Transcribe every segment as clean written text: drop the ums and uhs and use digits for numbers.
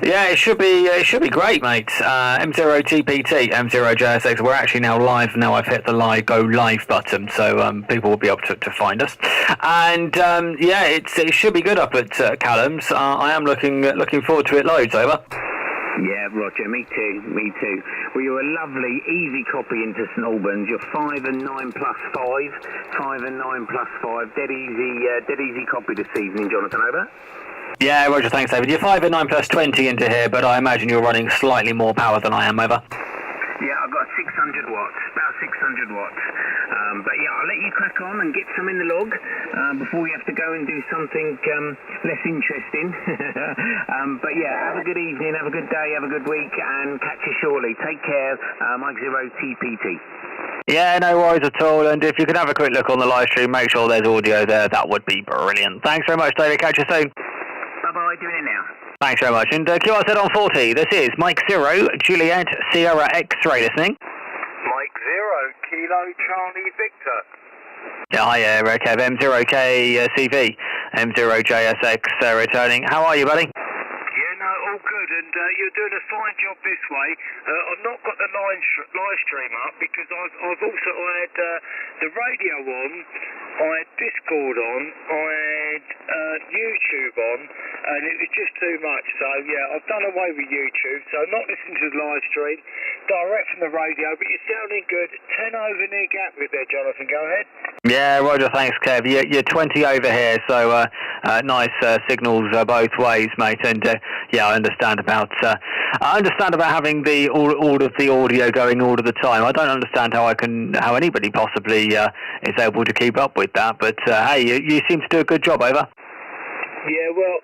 Yeah, it should be great, mate. M0TPT, M0JSX. We're actually now live. Now I've hit the go live button, so people will be able to find us. And yeah, it should be good up at Callum's. I am looking forward to it loads. Over. Yeah, Roger, me too. Well, you're a lovely, easy copy into St Albans. You're 5 and 9 plus 5. 5 and 9 plus 5. Dead easy copy this evening, Jonathan, over. Yeah, Roger, thanks, David. You're 5 and 9 plus 20 into here, but I imagine you're running slightly more power than I am, over. Yeah, I've got 600 watts, about 600 watts. But yeah, I'll let you crack on and get some in the log before we have to go and do something less interesting. But yeah, have a good evening, have a good day, have a good week, and catch you shortly. Take care, Mike 0 TPT. Yeah, no worries at all. And if you could have a quick look on the live stream, make sure there's audio there, that would be brilliant. Thanks very much, David. Catch you soon. Bye-bye, doing it now. Thanks very much. And QSOs on 40, this is Mike 0, Juliet, Sierra X-ray listening. Mike 0, Kilo Charlie Victor. Yeah, hi, Kev, M0KCV, M0JSX returning. How are you, buddy? Yeah, no, all good, and you're doing a fine job this way. I've not got the live stream up because I've also had the radio on, I had Discord on, I had YouTube on, and it was just too much. So yeah, I've done away with YouTube, so I'm not listening to the live stream, direct from the radio, but you're sounding good. 10 over near Gatwick there, Jonathan, go ahead. Yeah, Roger, thanks, Kev. You're 20 over here, so nice signals both ways, mate. And yeah, I understand about having all of the audio going all of the time. I don't understand how anybody possibly is able to keep up with that. But hey, you seem to do a good job, over. Yeah, well,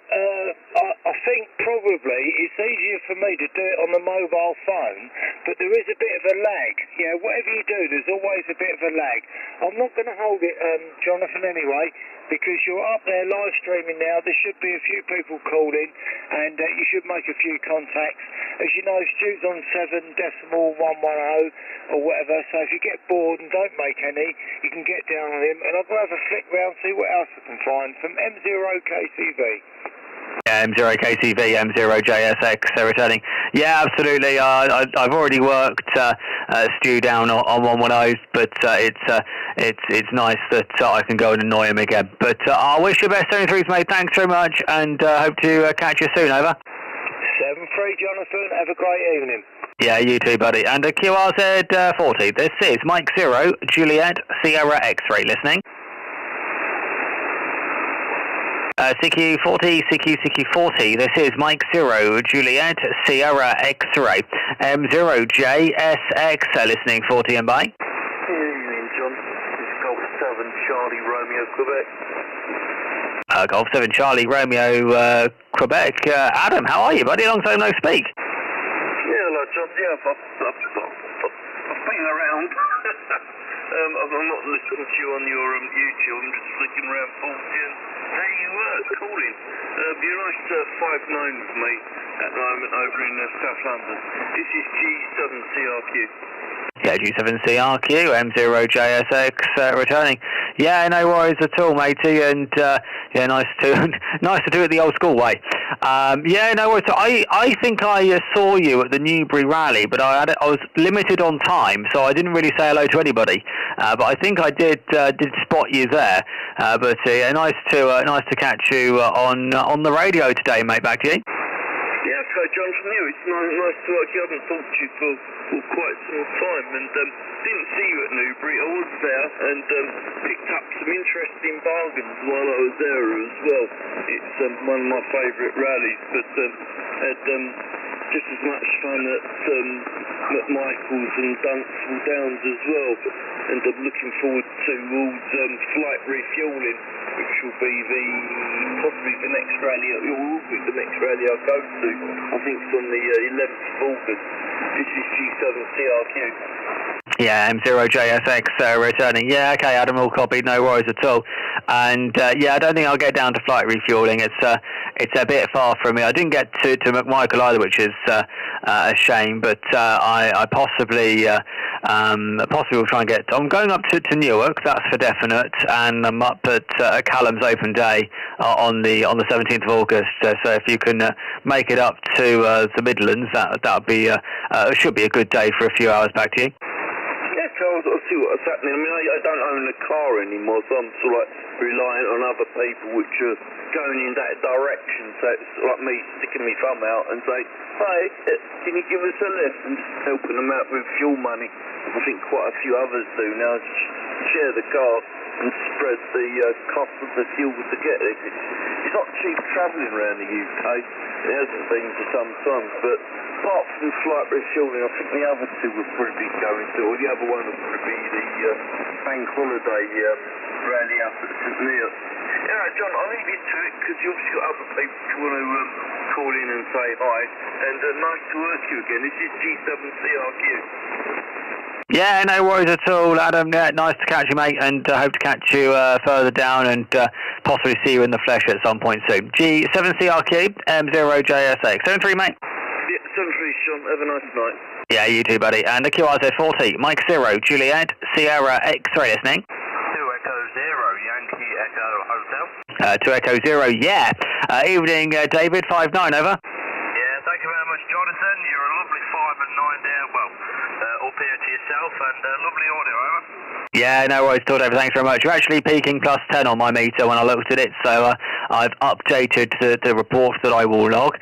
I think probably it's easier for me to do it on the mobile phone, but there is a bit of a lag. Yeah, whatever you do, there's always a bit of a lag. I'm not going to hold it, Jonathan, anyway, because you're up there live streaming now. There should be a few people calling, and you should make a few contacts. As you know, Stu's on 7.110 or whatever, so if you get bored and don't make any, you can get down on him, and I'll go have a flick round, see what else I can find from M0KCV. Yeah, M0KCV, M0JSX returning. Yeah, absolutely. I've already worked Stu down on 110, but it's nice that I can go and annoy him again. But I wish you best 73s, mate. Thanks very much, and hope to catch you soon, over. 7-3, Jonathan. Have a great evening. Yeah, you too, buddy. And QRZ 40. This is Mike 0, Juliet, Sierra X-ray listening. CQ40, this is Mike 0, Juliet, Sierra X-ray, M0JSX, listening 40 and by. Good evening, John. This is Golf 7, Charlie Romeo, Quebec. Golf 7, Charlie Romeo, Quebec. Adam, how are you, buddy? Long time no speak. Yeah, hello, John. Yeah, I've been around. I'm not listening to you on your YouTube. I'm just flicking around 40 and hey, you were calling. You're nice to 5-9 with me at the moment over in South London. This is G7CRQ. Yeah, G7CRQ, M0JSX returning. Yeah, no worries at all, matey, and yeah, nice to do it the old school way. Yeah, no worries. I think I saw you at the Newbury rally, but I was limited on time, so I didn't really say hello to anybody. But I think I did spot you there. But yeah, nice to catch you on the radio today, mate. Back to you. Yeah, okay, John, from you. It's nice to work. I haven't talked to you for quite some time, and didn't see you at Newbury. I was there and picked up some interesting bargains while I was there as well. It's one of my favourite rallies, but had just as much fun at McMichael's and Dunstable Downs as well. And I'm looking forward towards flight refuelling, which will be possibly the next rally. It will be the next rally I go to. I think it's on the 11th of August. This is G7CRQ. Yeah, M0JSX returning. Yeah, okay, Adam, all copied, no worries at all. And yeah, I don't think I'll get down to flight refueling. It's a bit far from me. I didn't get to McMichael either, which is a shame. But I possibly Possibly we'll try and get. I'm going up to Newark, that's for definite, and I'm up at Callum's Open Day on the 17th of August. So if you can make it up to the Midlands, that would be should be a good day for a few hours back to you. Yeah, Charles, I'll see what's happening. I mean, I don't own a car anymore, so I'm sort of like reliant on other people which are going in that direction. So it's like me sticking my thumb out and say, "Hi, can you give us a lift?" and just helping them out with fuel money. I think quite a few others do now. Share the car and spread the cost of the fuel to get it. It's not cheap travelling around the UK. It hasn't been for some time, but apart from flight refuelling, I think the other two would probably be going to, or the other one would probably be the bank holiday rally up at St Neots. Yeah, John, I'll leave you to it because you've obviously got other people who want to call in and say hi. And nice to work you again. This is G7CRQ. Yeah, no worries at all, Adam. Yeah, nice to catch you, mate, and hope to catch you further down and possibly see you in the flesh at some point soon. G7CRQ, M0JSX. 73, mate. Yeah, 73, Sean. Have a nice night. Yeah, you too, buddy. And the QRZ40, Mike 0, Juliet, Sierra X-ray listening. 2 Echo 0, Yankee Echo Hotel. 2 Echo 0, yeah. Evening, David, 5-9, over. Yeah, thank you very much, Jonathan. You're a lovely 5 and 9 there. Well, up here to yourself, and lovely audio, over. Yeah, no worries at all, David. Thanks very much. You're actually peaking plus 10 on my meter when I looked at it, so I've updated the report that I will log.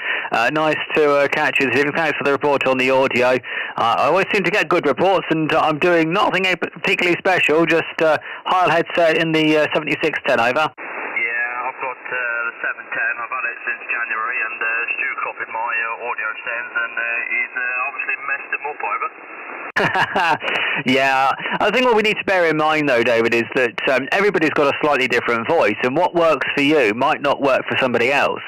Nice to catch you this evening. Thanks for the report on the audio. I always seem to get good reports, and I'm doing nothing particularly special, just Heil headset in the 7610, over. Yeah, I've got the 710. I've had it since January, and Stu copied my audio sends, and he's obviously messed them up, over. Yeah, I think what we need to bear in mind, though, David, is that everybody's got a slightly different voice, and what works for you might not work for somebody else.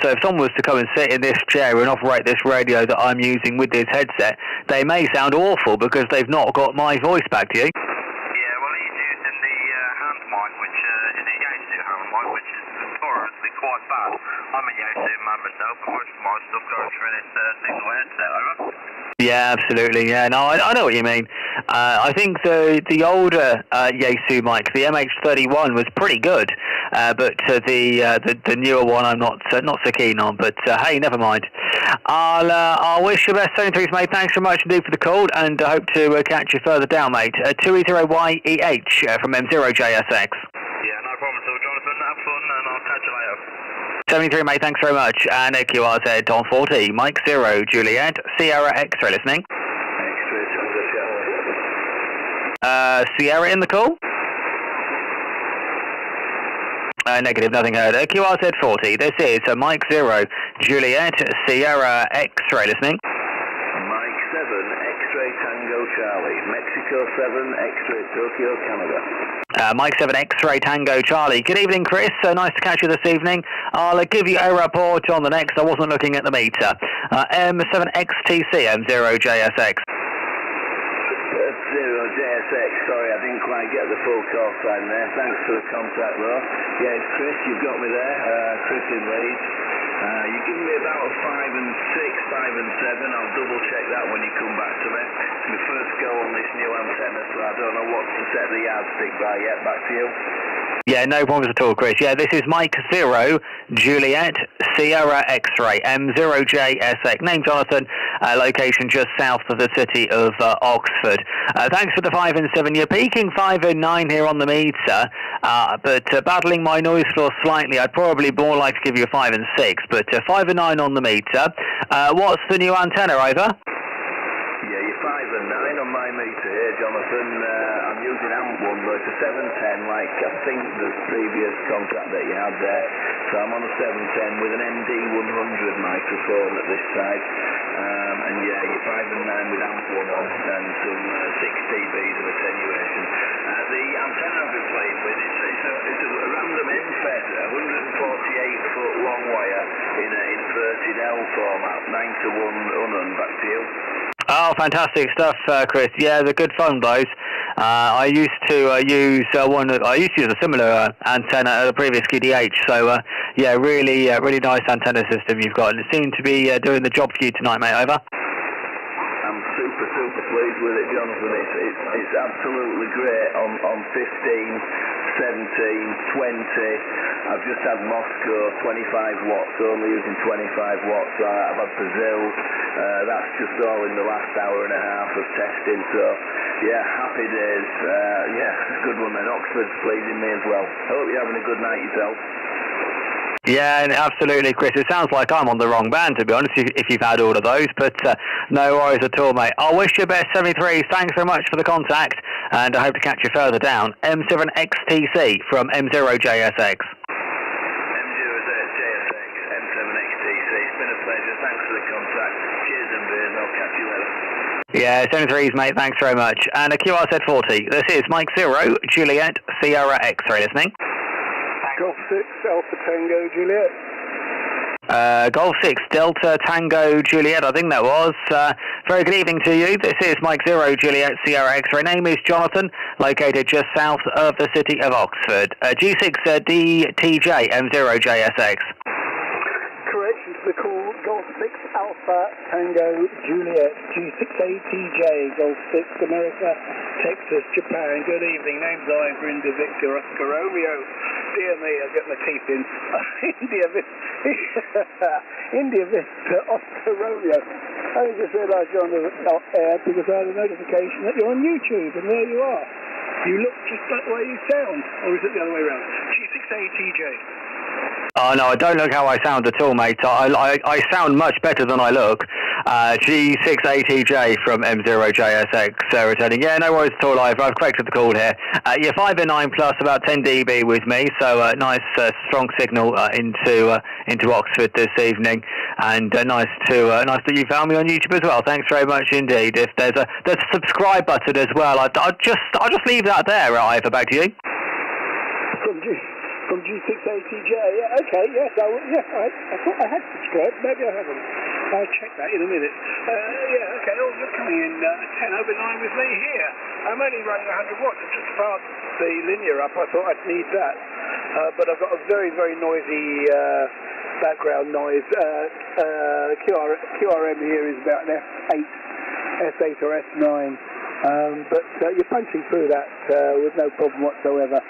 So if someone was to come and sit in this chair and operate this radio that I'm using with this headset, they may sound awful because they've not got my voice back to you. Yeah, well, he's using the hand mic, which is a Yaesu hand mic, which is notoriously quite bad. I'm a Yaesu man myself, and most of my stuff goes through this single headset, over. Yeah, absolutely. Yeah, no, I know what you mean. I think the older Yaesu mic, the MH31, was pretty good, but the newer one I'm not so keen on. But hey, never mind. I'll wish you the best 73s, mate. Thanks very much indeed for the call, and I hope to catch you further down, mate. 2E0YEH from M0JSX. Yeah, no problem at all, Jonathan. Have fun, and I'll catch you later. 73, mate, thanks very much. And QRZ on 40, Mike 0, Juliet, Sierra X-ray listening. X-ray, Tango, Sierra in the call? Negative, nothing heard. QRZ 40, this is Mike 0, Juliet, Sierra X-ray listening. Mike 7, X-ray Tango Charlie, Mexico 7, X-ray Tokyo, Canada. Mike 7, X-ray Tango Charlie. Good evening, Chris. Nice to catch you this evening. I'll give you a report on the next. I wasn't looking at the meter. M7XTC, M0JSX. 0JSX, sorry, I didn't quite get the full call sign there. Thanks for the contact, though. Yeah, it's Chris, you've got me there. Chris in Leeds. You've given me about a 5 and 6, 5 and 7. I'll double check that when you come back to me. It's my first go on this new antenna, so I don't know what to set the yardstick by yet. Back to you. Yeah, no problems at all, Chris. Yeah, this is Mike 0, Juliet, Sierra X-ray, M0JSX. Name Jonathan, location just south of the city of Oxford. Thanks for the 5 and 7. You're peaking 5 and 9 here on the meter, but battling my noise floor slightly, I'd probably more like to give you a 5 and 6, but 5 and 9 on the meter. What's the new antenna, over? Yeah, you're 5 and 9 on my meter here, Jonathan. I'm using AMP1, though it's a 710, like I think the previous contract that you had there. So I'm on a 710 with an MD100 microphone at this side. And yeah, you're 5 and 9 with AMP1 on and some 6 dBs of attenuation. The antenna I've been playing with, it's a random end-fed, 148-foot long wire in an inverted L format, 9-to-1 unun. Back to you. Oh, fantastic stuff, Chris. Yeah, they're good fun, those. I used to use a similar antenna at a previous QDH. So, yeah, really nice antenna system you've got. And it seemed to be doing the job for you tonight, mate. Over. I'm super super pleased with it, Jonathan. It's absolutely great on 15, 17, 20. I've just had Moscow, 25 watts, only using 25 watts. I've had Brazil. That's just all in the last hour and a half of testing. So, yeah, happy days. Yeah, good one then. Oxford's pleasing me as well. Hope you're having a good night yourself. Yeah, absolutely, Chris. It sounds like I'm on the wrong band, to be honest, if you've had all of those, but no worries at all, mate. I wish you best, 73. Thanks very much for the contact, and I hope to catch you further down. M7XTC from M0JSX. M0JSX, M7XTC. It's been a pleasure. Thanks for the contact. Cheers and beers. I'll catch you later. Yeah, 73s, mate. Thanks very much. And a QRZ40. This is Mike 0, Juliet, Sierra X-ray listening. Golf 6, Alpha Tango, Juliet. Golf 6, Delta Tango Juliet, I think that was. Very good evening to you. This is Mike 0, Juliet, Sierra X-ray. Name is Jonathan, located just south of the city of Oxford. G6 DTJ M0JSX. Correction to the call, Golf 6, Alpha Tango Juliet, G6ATJ, Golf 6, America, Texas, Japan. Good evening. Name's Ivor, India Victor, Oscar Romeo. Dear me, I'll get my teeth in. India Victor, Oscar Romeo. I just realised you're on the air because I had a notification that you're on YouTube, and there you are. You look just like the way you sound, or is it the other way around? G6ATJ. Oh, no, I don't look how I sound at all, mate. I sound much better than I look. G6ATJ from M0JSX returning. Yeah, no worries at all, I've corrected the call here. You're 5 and 9 plus, about 10 dB with me, so nice strong signal into Oxford this evening, and nice that you found me on YouTube as well. Thanks very much indeed. If there's a subscribe button as well, I'll just leave that there, Ivor. Back to you. From G6ATJ, yeah, okay, yes, I thought I had subscribed, maybe I haven't. I'll check that in a minute. Yeah, okay, you're coming in 10 over 9 with me here. I'm only running 100 watts, I've just fired the linear up, I thought I'd need that. But I've got a very, very noisy background noise. QRM here is about an S8 or S9. But you're punching through that with no problem whatsoever.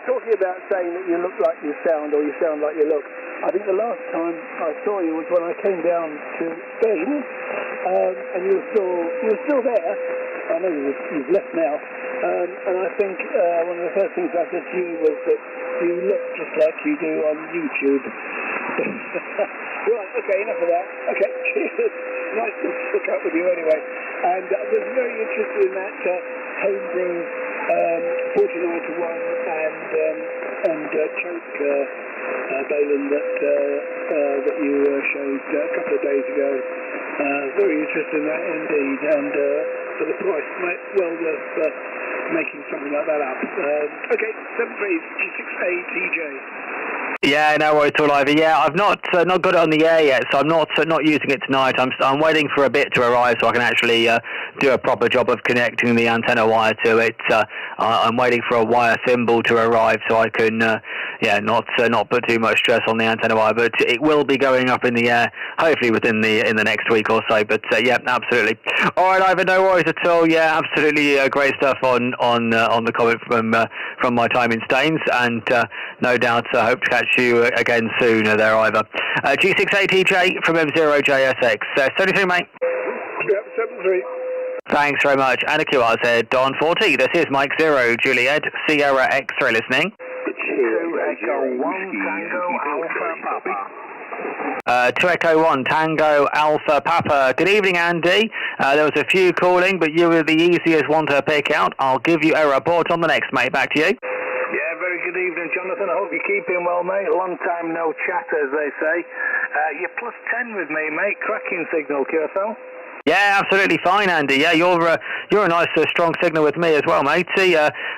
Talking about saying that you look like you sound, or you sound like you look, I think the last time I saw you was when I came down to Spain, and you were still there. I know you've left now, and I think one of the first things I said to you was that you look just like you do on YouTube. Right, okay, enough of that. Okay, cheers. Nice to hook up with you anyway. And I was very interested in that homebrew 49 to 1 and choke Balin that you showed a couple of days ago. Very interested in that indeed, and for the price, well worth making something like that up. Okay, 7-3 G6ATJ. Yeah, no worries at all, Ivor. Yeah, I've not got it on the air yet, so I'm not using it tonight. I'm waiting for a bit to arrive so I can actually do a proper job of connecting the antenna wire to it. I'm waiting for a wire thimble to arrive so I can not put too much stress on the antenna wire. But it will be going up in the air hopefully within the next week or so. But yeah, absolutely. All right, Ivor, no worries at all. Yeah, absolutely great stuff on the comment from my time in Staines, and no doubt hope to catch you again soon there, Ivor. G6ATJ from M0JSX. 73, mate. Yep, 7-3. Thanks very much. And a QRZ Don 40. This is Mike 0, Juliet, Sierra X-ray listening. 2 Echo 1 Tango Alpha Papa. 2 Echo 1 Tango Alpha Papa. Good evening, Andy. There was a few calling, but you were the easiest one to pick out. I'll give you a report on the next, mate. Back to you. Yeah, very good evening, Jonathan. I hope you're keeping well, mate. Long time no chat, as they say. You're plus 10 with me, mate. Cracking signal, QSO. Yeah, absolutely fine, Andy. Yeah, you're a nice strong signal with me as well, mate.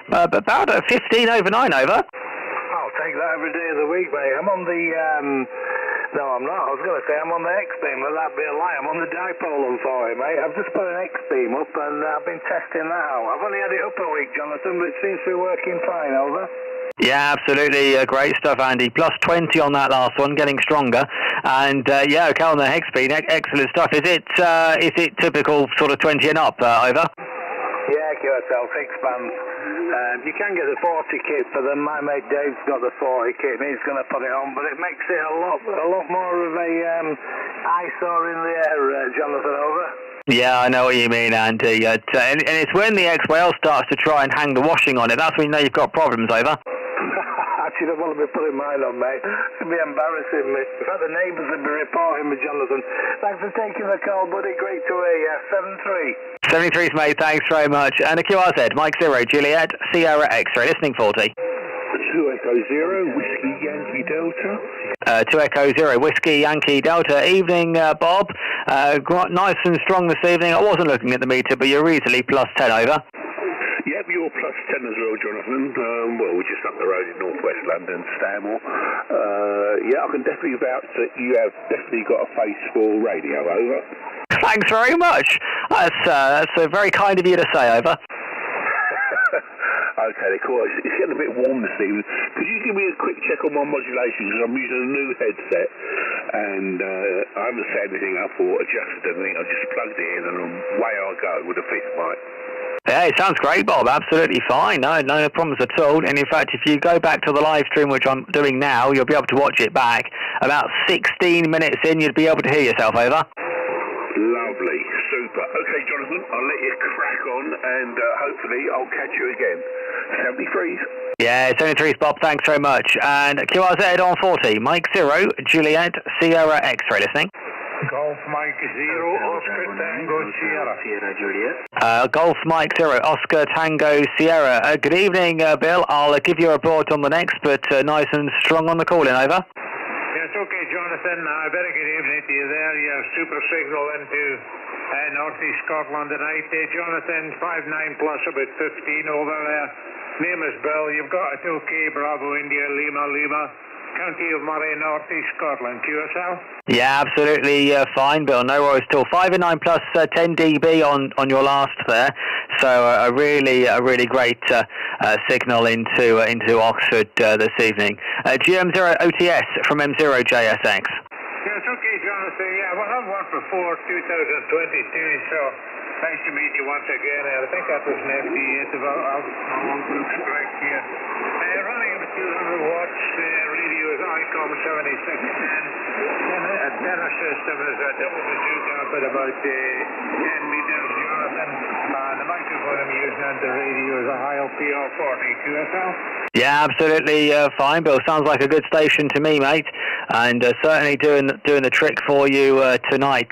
About 15 over 9 over. I'll take that every day of the week, mate. I'm on the no, I'm not. I was going to say I'm on the X-beam, but that'd be a lie. I'm on the dipole, I'm sorry, mate. I've just put an X-beam up, and I've been testing that out. I've only had it up a week, Jonathan, but it seems to be working fine, over. Yeah, absolutely. Great stuff, Andy. Plus 20 on that last one, getting stronger. And yeah, okay on the hex speed. Excellent stuff. Is it typical sort of 20 and up, over? Yeah, QSL, 6 bands. You can get the 40 kit for them. My mate Dave's got the 40 kit and he's going to put it on, but it makes it a lot more of a eyesore in the air, Jonathan, over. Yeah, I know what you mean, Andy. And it's when the XYL starts to try and hang the washing on it, that's when you know you've got problems, over. Actually, don't want to be putting mine on, mate. It'd be embarrassing me. In fact, the neighbours would be reporting me, Jonathan. Thanks for taking the call, buddy. Great to hear you. 73. 73's, mate. Thanks very much. And a QRZ, Mike 0, Juliet, Sierra X-ray, listening 40. 2 Echo 0, Whiskey Yankee Delta. 2 Echo 0, Whiskey Yankee Delta. Evening, Bob. Nice and strong this evening. I wasn't looking at the meter, but you're easily plus 10, over. Yep, you're plus 10 as well, Jonathan. Well, we're just up the road in northwest London, Stanmore. Yeah, I can definitely vouch that you have definitely got a face for radio, over. Thanks very much. That's very kind of you to say, over. Okay, cool. It's getting a bit warm this evening. Could you give me a quick check on my modulation? Because I'm using a new headset and I haven't set anything up or adjusted anything. I just plugged it in and away I go with a fifth mic. Yeah, it sounds great, Bob. Absolutely fine. No problems at all. And in fact, if you go back to the live stream, which I'm doing now, you'll be able to watch it back. About 16 minutes in, you'd be able to hear yourself, over. Lovely. Super. Okay, Jonathan, I'll let you crack on and hopefully I'll catch you again. 73s. Yeah, 73s, Bob. Thanks very much. And QRZ on 40. Mike 0, Juliet, Sierra X-ray, listening. Golf Mike 0, Oscar Tango Sierra Juliet. Golf Mike 0, Oscar Tango Sierra. Good evening, Bill. I'll give you a report on the next, but nice and strong on the call-in, over. Yes, okay, Jonathan. Very good evening to you there. Your super signal into northeast Scotland tonight. Jonathan, 59 plus about 15 over there. Name is Bill. You've got it okay. Bravo India, Lima. County of Moray, northeast Scotland. QSL? Yeah, absolutely fine, Bill. No worries at all. 5 and 9 plus 10 dB on your last there. So a really great signal into Oxford this evening. GM0 OTS from M0 JSX. Yes, okay, Jonathan. Yeah, we'll have one for 2022. So nice to meet you once again. I think that was an FD interval. I'll correct here. Running about 200 watts. Radio is ICOM 7610. A tenor system is a double bazooka up at about 10 meters, Jonathan. The microphone I'm using on the radio is a Heil PR40 QSL. Yeah, absolutely fine, Bill. Sounds like a good station to me, mate. And certainly doing the trick for you tonight.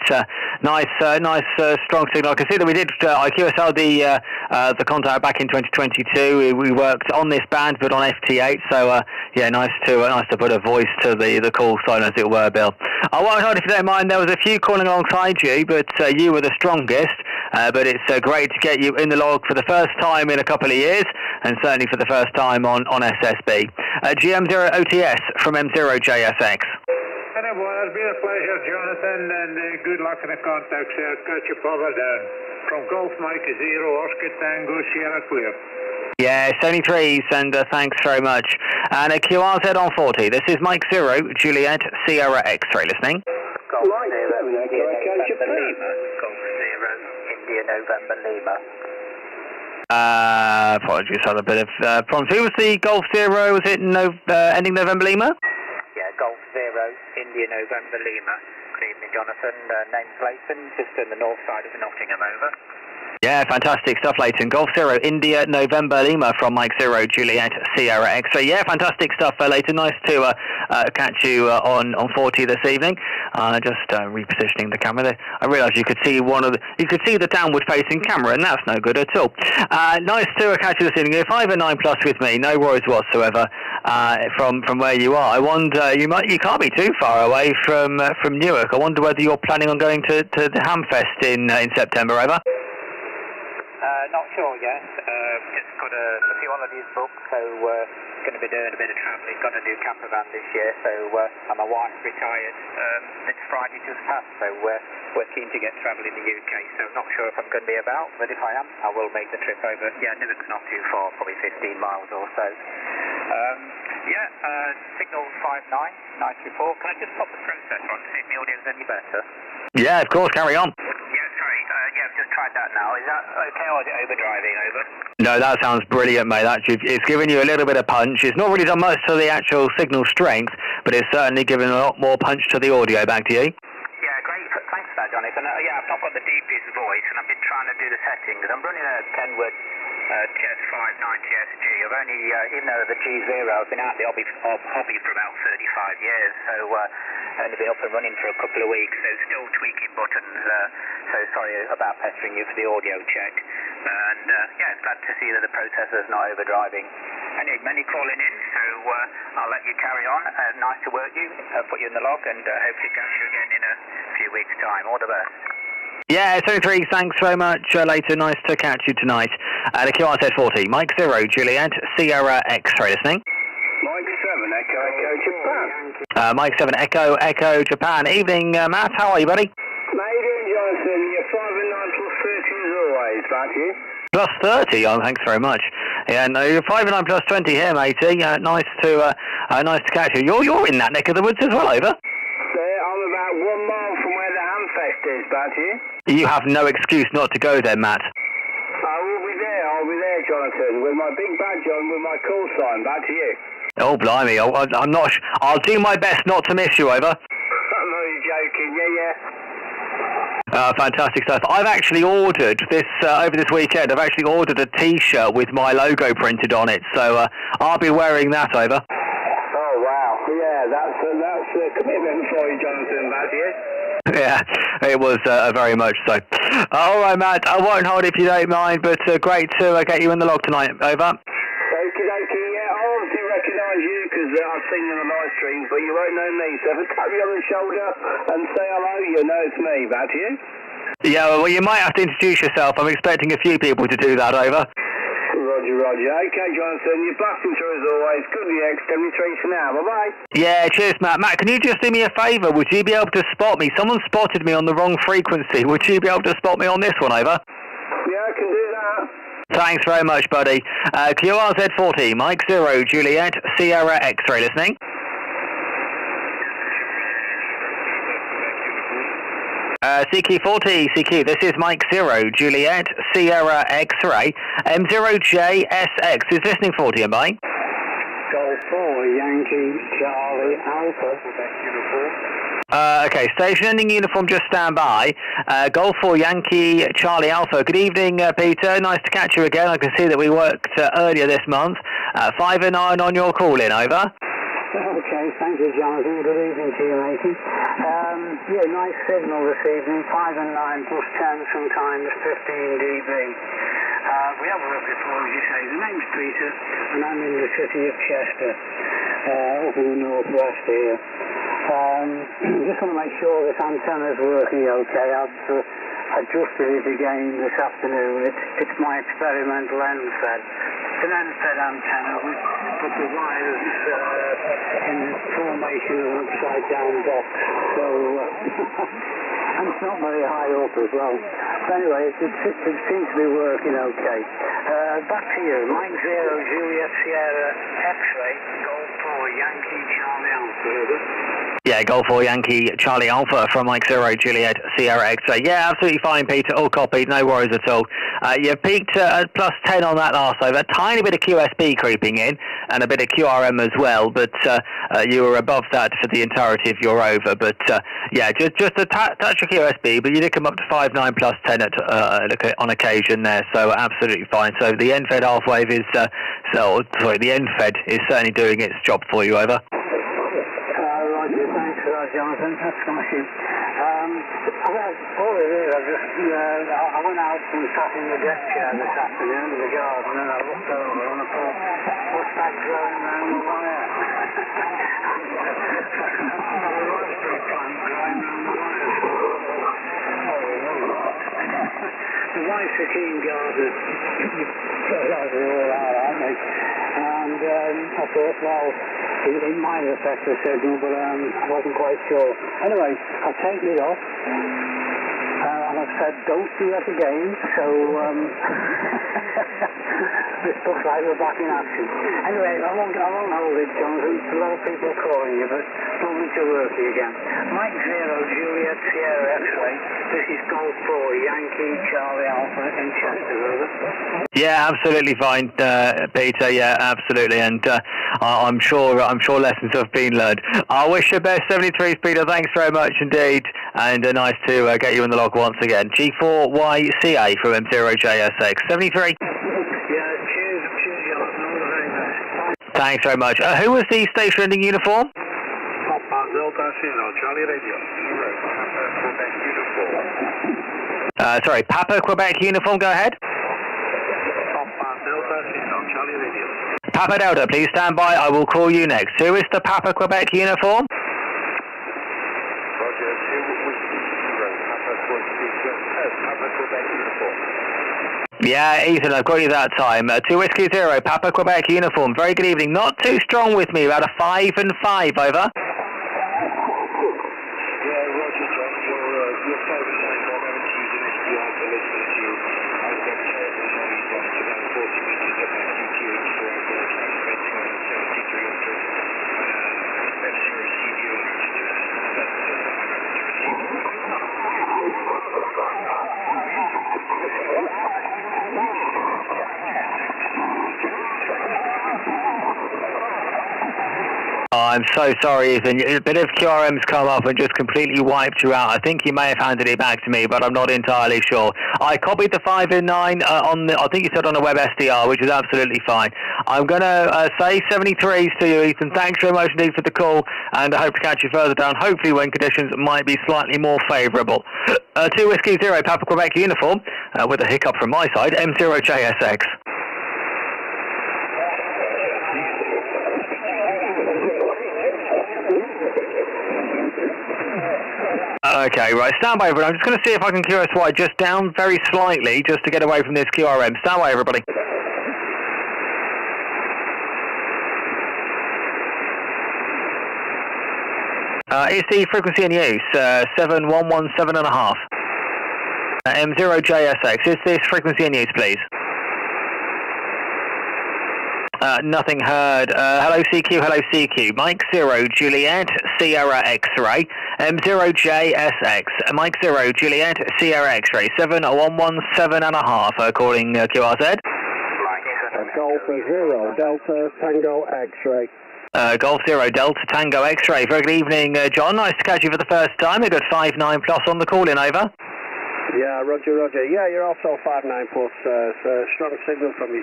Nice, strong signal. I can see that we did QSL the contact back in 2022. We worked on this band, but on FT8. So yeah, nice to put a voice to the call sign, as it were, Bill. I won't hold if you don't mind. There was a few calling alongside you, but you were the strongest. But it's great to get you in the log for the first time in a couple of years, and certainly for the first time on SSB. GM0 OTS from M0 JSX. Well, it's been a pleasure, Jonathan, and good luck in the contacts there. Cut your power down. From Golf Mike 0, Oscar Tango, Sierra Clear. Yeah, 73s, and thanks very much. And a QRZ on 40. This is Mike 0, Juliet, Sierra X-ray, listening. Golf 0, India November Lima. Golf 0, India November Lima. Apologies, had a bit of problems. Who was the Golf 0? Was it ending November Lima? Yeah, Golf 0, India November Lima. Good evening, Jonathan. Name's Leighton, just on the north side of Nottingham, over. Yeah, fantastic stuff, Leighton. Golf 0, India, November, Lima from Mike 0, Juliet, Sierra X-ray. Yeah, fantastic stuff, Leighton. Nice to catch you on 40 this evening. Just repositioning the camera there. I realised you could see the downward-facing camera, and that's no good at all. Nice to catch you this evening. You're 5 and 9 plus with me, no worries whatsoever. From where you are, I wonder you can't be too far away from Newark. I wonder whether you're planning on going to the Hamfest in September, over. Not sure yet. Just got a few holidays booked, so going to be doing a bit of travelling. Got a new camper van this year, so and my wife's retired. It's Friday just passed, so we're keen to get travel in the UK. So not sure if I'm going to be about, but if I am, I will make the trip over. Yeah, Newark's not too far, probably 15 miles or so. Signal 59, nice report. Can I just pop the processor on to see if the audio's any better? Yeah, of course, carry on. Yeah, sorry. I've just tried that now. Is that okay or is it overdriving? Over? No, that sounds brilliant, mate. It's giving you a little bit of punch. It's not really done much to the actual signal strength, but it's certainly giving a lot more punch to the audio. Back to you. Yeah, great. Thanks for that, Jonathan. I've not got the deepest voice, and I've been trying to do the settings. I'm running a Kenwood TS590SG. I've only, even though the G0, I've been out the hobby for about 35 years, so only been up and running for a couple of weeks, so still tweaking buttons, so sorry about pestering you for the audio check. And it's glad to see that the processor's not overdriving. Anyway, many calling in, so I'll let you carry on. Nice to work you, put you in the log, and hopefully catch you again in a few weeks' time. All the best. Yeah, 73, thanks very much, later. Nice to catch you tonight. The QRZ 40, Mike 0, Juliet, Sierra X-ray listening. Mike 7, Echo, Echo, Japan. Mike 7, Echo, Echo, Japan. Evening, Matt, how are you, buddy? How you doing, Jonathan? You're 5 and 9 plus 30 as always, thank you. Plus 30, oh, thanks very much. Yeah, no, you're 5 and 9 plus 20 here, matey. Nice to catch you. You're in that neck of the woods as well, over? I'm about 1 mile from where the Hamfest is, back to you. You have no excuse not to go there, Matt. I'll be there, Jonathan, with my big badge on, with my call sign, back to you. Oh, blimey, I'm not I'll do my best not to miss you, over. I'm only joking, yeah. Fantastic stuff. I've actually ordered this, over this weekend, I've actually ordered a T-shirt with my logo printed on it, so I'll be wearing that, over. Oh, wow. Yeah, that's a commitment for you, Jonathan, back to you. Yeah, it was very much so. All right, Matt, I won't hold if you don't mind, but great to get you in the log tonight. Over. Okie dokie, yeah, I obviously recognise you because I've seen you on the live streams, but you won't know me. So if I tap you on the shoulder and say hello, you know it's me. Back to you. Yeah, well, you might have to introduce yourself. I'm expecting a few people to do that, over. Roger. Okay, Jonathan, you're blasting through as always. Good X73 for now. Bye-bye. Yeah, cheers, Matt. Matt, can you just do me a favour? Would you be able to spot me? Someone spotted me on the wrong frequency. Would you be able to spot me on this one, over? Yeah, I can do that. Thanks very much, buddy. QRZ 40, Mike 0, Juliet, Sierra X-ray listening. CQ40, CQ, this is Mike 0, Juliet, Sierra X-ray, M0JSX is listening 40, am I? Golf 4, Yankee, Charlie, Alpha. Okay, station ending uniform, just stand by. Golf 4, Yankee, Charlie, Alpha. Good evening, Peter. Nice to catch you again. I can see that we worked earlier this month. 5 and 9 on your call in, over. Okay, thank you, Jonathan. Good evening to you, matey. Nice signal this evening, 5 and 9 plus 10, sometimes 15 dB. We have worked before, as you say. The name's Peter, and I'm in the city of Chester, up in the northwest here. Just want to make sure this antenna's working okay. I've adjusted it again this afternoon. It's my experimental end-fed. It's an end-fed antenna, but the wire's in the formation of an upside-down box, so and it's not very high up as well. But anyway, it seems to be working okay. Back to you, Mike 0, Juliet, Sierra, X-ray, Golf 4, Yankee, Charlie, Alpha. Yeah, Golf 4, Yankee, Charlie, Alpha from Mike 0, Juliet, Sierra X-ray. Yeah, absolutely fine, Peter. All copied, no worries at all. You peaked at plus 10 on that last over. A tiny bit of QSB creeping in and a bit of QRM as well, but you were above that for the entirety of your over. But just a touch of QSB, but you did come up to 5.9 plus 10 on occasion there, so absolutely fine. So the end-fed half wave is, the end-fed is certainly doing its job for you, over. Roger, thanks for that, Jonathan. That's smashing. All it is, I went out and sat in the deck chair this afternoon in the garden, and I looked over and I thought, what's that growing around the wire? The raspberry plant growing around the wire. The wife's a keen gardener. That's all out, aren't they? And I thought, well, it might affect the signal, but I wasn't quite sure. Anyway, I've taken it off, and I've said, don't do that again, so This looks like we're back in action. Anyway, I won't hold it, Jonathan. There's a lot of people calling you, but lovely to work with you again. Mike 0, Juliet, Sierra X-Ray. This is Golf 4, Yankee, Charlie Alpha in Chester, over. Yeah, absolutely fine, Peter. Yeah, absolutely, and I'm sure lessons have been learned. I wish you best, 73s, Peter. Thanks very much indeed, and nice to get you in the log once again. G4YCA from M0JSX 73. Yeah, cheers, Jonathan. All the very best. Thanks very much. Who was the station ending uniform? Papa Delta Sierra, Charlie Radio. Quebec uniform. Sorry, Papa Quebec uniform. Go ahead. Papa Delta Sierra, Charlie Radio. Papa Delta, please stand by. I will call you next. Who is the Papa Quebec uniform? Roger, 2 Whiskey 0, Papa Quebec uniform. Yeah, Ethan, I've got you that time. 2 Whiskey 0, Papa Quebec uniform. Very good evening. Not too strong with me. About a 5 and 5, over. Yeah, Roger, John. Your 5 and 9, I'm having to use an SDR to listen to you. I've got terrible noise on to about 40 metres at my QTH, so I've got transmitting on 7300 F0 CDO mixture that I'm having to receive. Oh, I'm so sorry, Ethan. A bit of QRM's come up and just completely wiped you out. I think you may have handed it back to me, but I'm not entirely sure. I copied the 5 and 9 on the, I think you said on the web SDR, which is absolutely fine. I'm going to say 73s to you, Ethan. Thanks very much indeed for the call, and I hope to catch you further down, hopefully when conditions might be slightly more favourable. 2 Whiskey 0, Papa Quebec uniform, with a hiccup from my side, M0JSX. Okay, right, stand by everybody. I'm just going to see if I can QSY just down very slightly just to get away from this QRM. Stand by everybody. Is the frequency in use 7117.5? M0JSX, is this frequency in use, please? Nothing heard. Hello CQ, Mike 0, Juliet, Sierra X-Ray, M0JSX, Mike 0, Juliet, Sierra X-Ray, 7117.5, according QRZ. Golf 0, Delta Tango X-Ray. Golf 0, Delta Tango X-Ray. Very good evening, John. Nice to catch you for the first time. A good 5-9 plus on the call-in, over. Yeah, Roger. Yeah, you're also 5-9 plus. Strong signal from you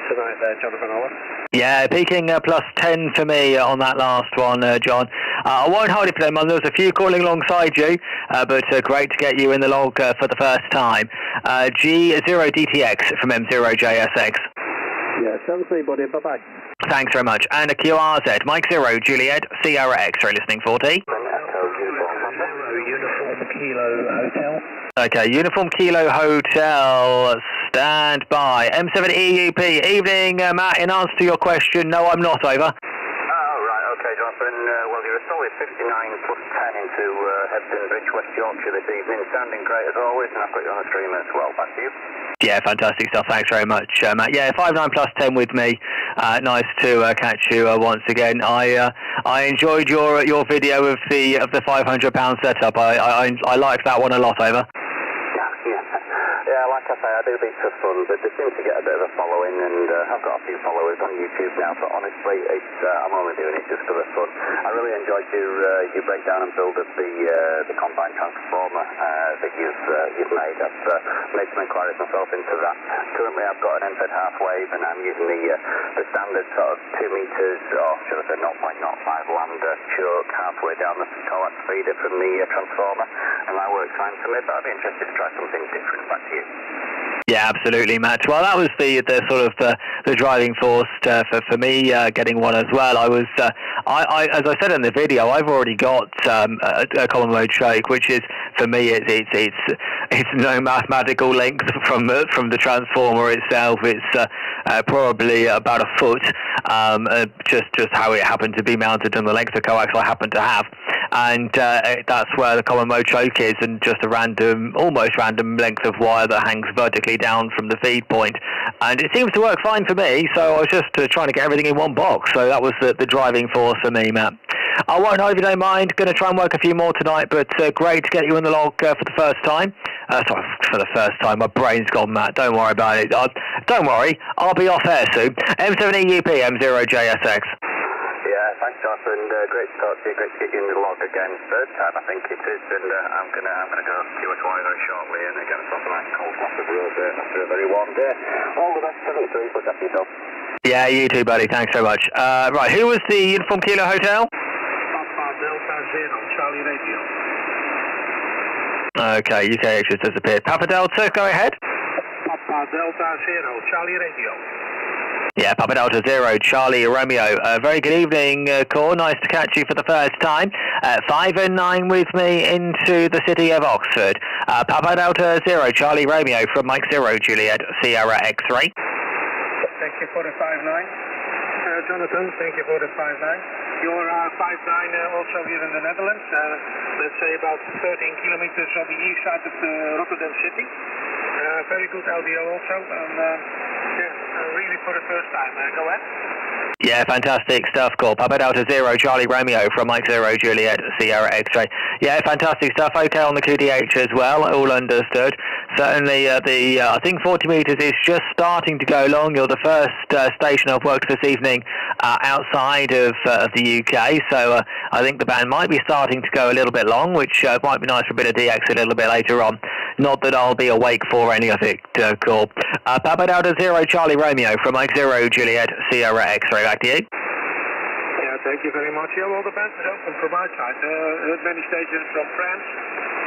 tonight there, Jonathan, over. Yeah, peaking plus 10 for me on that last one, John. I won't hold it for them. There was a few calling alongside you, but great to get you in the log for the first time. G0DTX from M0JSX. Yeah, 7-3, buddy. Bye-bye. Thanks very much. And a QRZ, Mike 0, Juliet, Sierra X-Ray, listening 40. Uniform Kilo Hotel. Okay, Uniform Kilo Hotel, stand by. M7 EUP, evening, Matt, in answer to your question, no, I'm not, over. Oh, right, okay, Jonathan. Well, you're a solid 59 plus 10 into Hebden Bridge, West Yorkshire this evening. Sounding great as always, and I've got you on the stream as well. Back to you. Yeah, fantastic stuff. Thanks very much, Matt. Yeah, 5-9 plus 10 with me. Nice to catch you once again. I enjoyed your video of the £500 setup. I liked that one a lot, over. Yeah, like I say, I do these for fun, but they seem to get a bit of a following, and I've got a few followers on YouTube now, but honestly, I'm only doing it just for the fun. I really enjoyed your breakdown and build of the combine transformer that you've made. I've made some inquiries myself into that. Currently, I've got an MZ half wave, and I'm using the standard sort of 2 meters, or should I say 0.05 lambda choke halfway down the coax feeder from the transformer, and that works fine for me, but I'd be interested to try something different. Back to you. Yeah, absolutely, Matt. Well, that was the sort of the driving force for me getting one as well. I was, I as I said in the video, I've already got a common mode choke, which is for me it's no mathematical length from the transformer itself. It's probably about a foot, just how it happened to be mounted and the length of coax I happen to have. and that's where the common mode choke is, and just a random, almost random length of wire that hangs vertically down from the feed point. And it seems to work fine for me, so I was just trying to get everything in one box, so that was the driving force for me, Matt. I won't hold you, don't mind. Going to try and work a few more tonight, but great to get you in the log for the first time. Sorry, for the first time. My brain's gone, Matt. Don't worry about it. Don't worry. I'll be off air soon. M7EUP, M0JSX. Yeah, thanks, Jonathan. Great to talk to you. Great to get you in the log again. Third time, I think it is. And I'm gonna go QSY very shortly and get myself a nice cold glass of rosé after a very warm day. All the best to you three. Look after yourself. Yeah, you too, buddy. Thanks very much. Right, who was the Uniform Kilo Hotel? Papa Delta Zero, Charlie Radio. Okay, UKH has disappeared. Papa Delta, go ahead. Papa Delta Zero, Charlie Radio. Yeah, Papa Delta Zero, Charlie Romeo. Very good evening, Cor. Nice to catch you for the first time. 5 and 9 with me into the city of Oxford. Papa Delta Zero, Charlie Romeo from Mike Zero, Juliet, Sierra X-Ray. Thank you for the 5-9. Jonathan, thank you for the 5-9. You're 5-9 also here in the Netherlands. Let's say about 13 kilometers on the east side of Rotterdam City. Very good LDO also. And really for the first time. Go ahead. Yeah, fantastic stuff, Cor. Papa Delta Zero, Charlie Romeo from Mike Zero, Juliet, Sierra X-Ray. Yeah, fantastic stuff. Okay on the QDH as well, all understood. Certainly I think 40 metres is just starting to go long. You're the first station I've worked this evening outside of the UK, so I think the band might be starting to go a little bit long, which might be nice for a bit of DX a little bit later on. Not that I'll be awake for any of it, Cor. Papa Delta Zero, Charlie Romeo from Mike Zero, Juliet, Sierra X-Ray. Back to you. Yeah, thank you very much. Yeah, well, the band is open from our side. Heard many stations from France,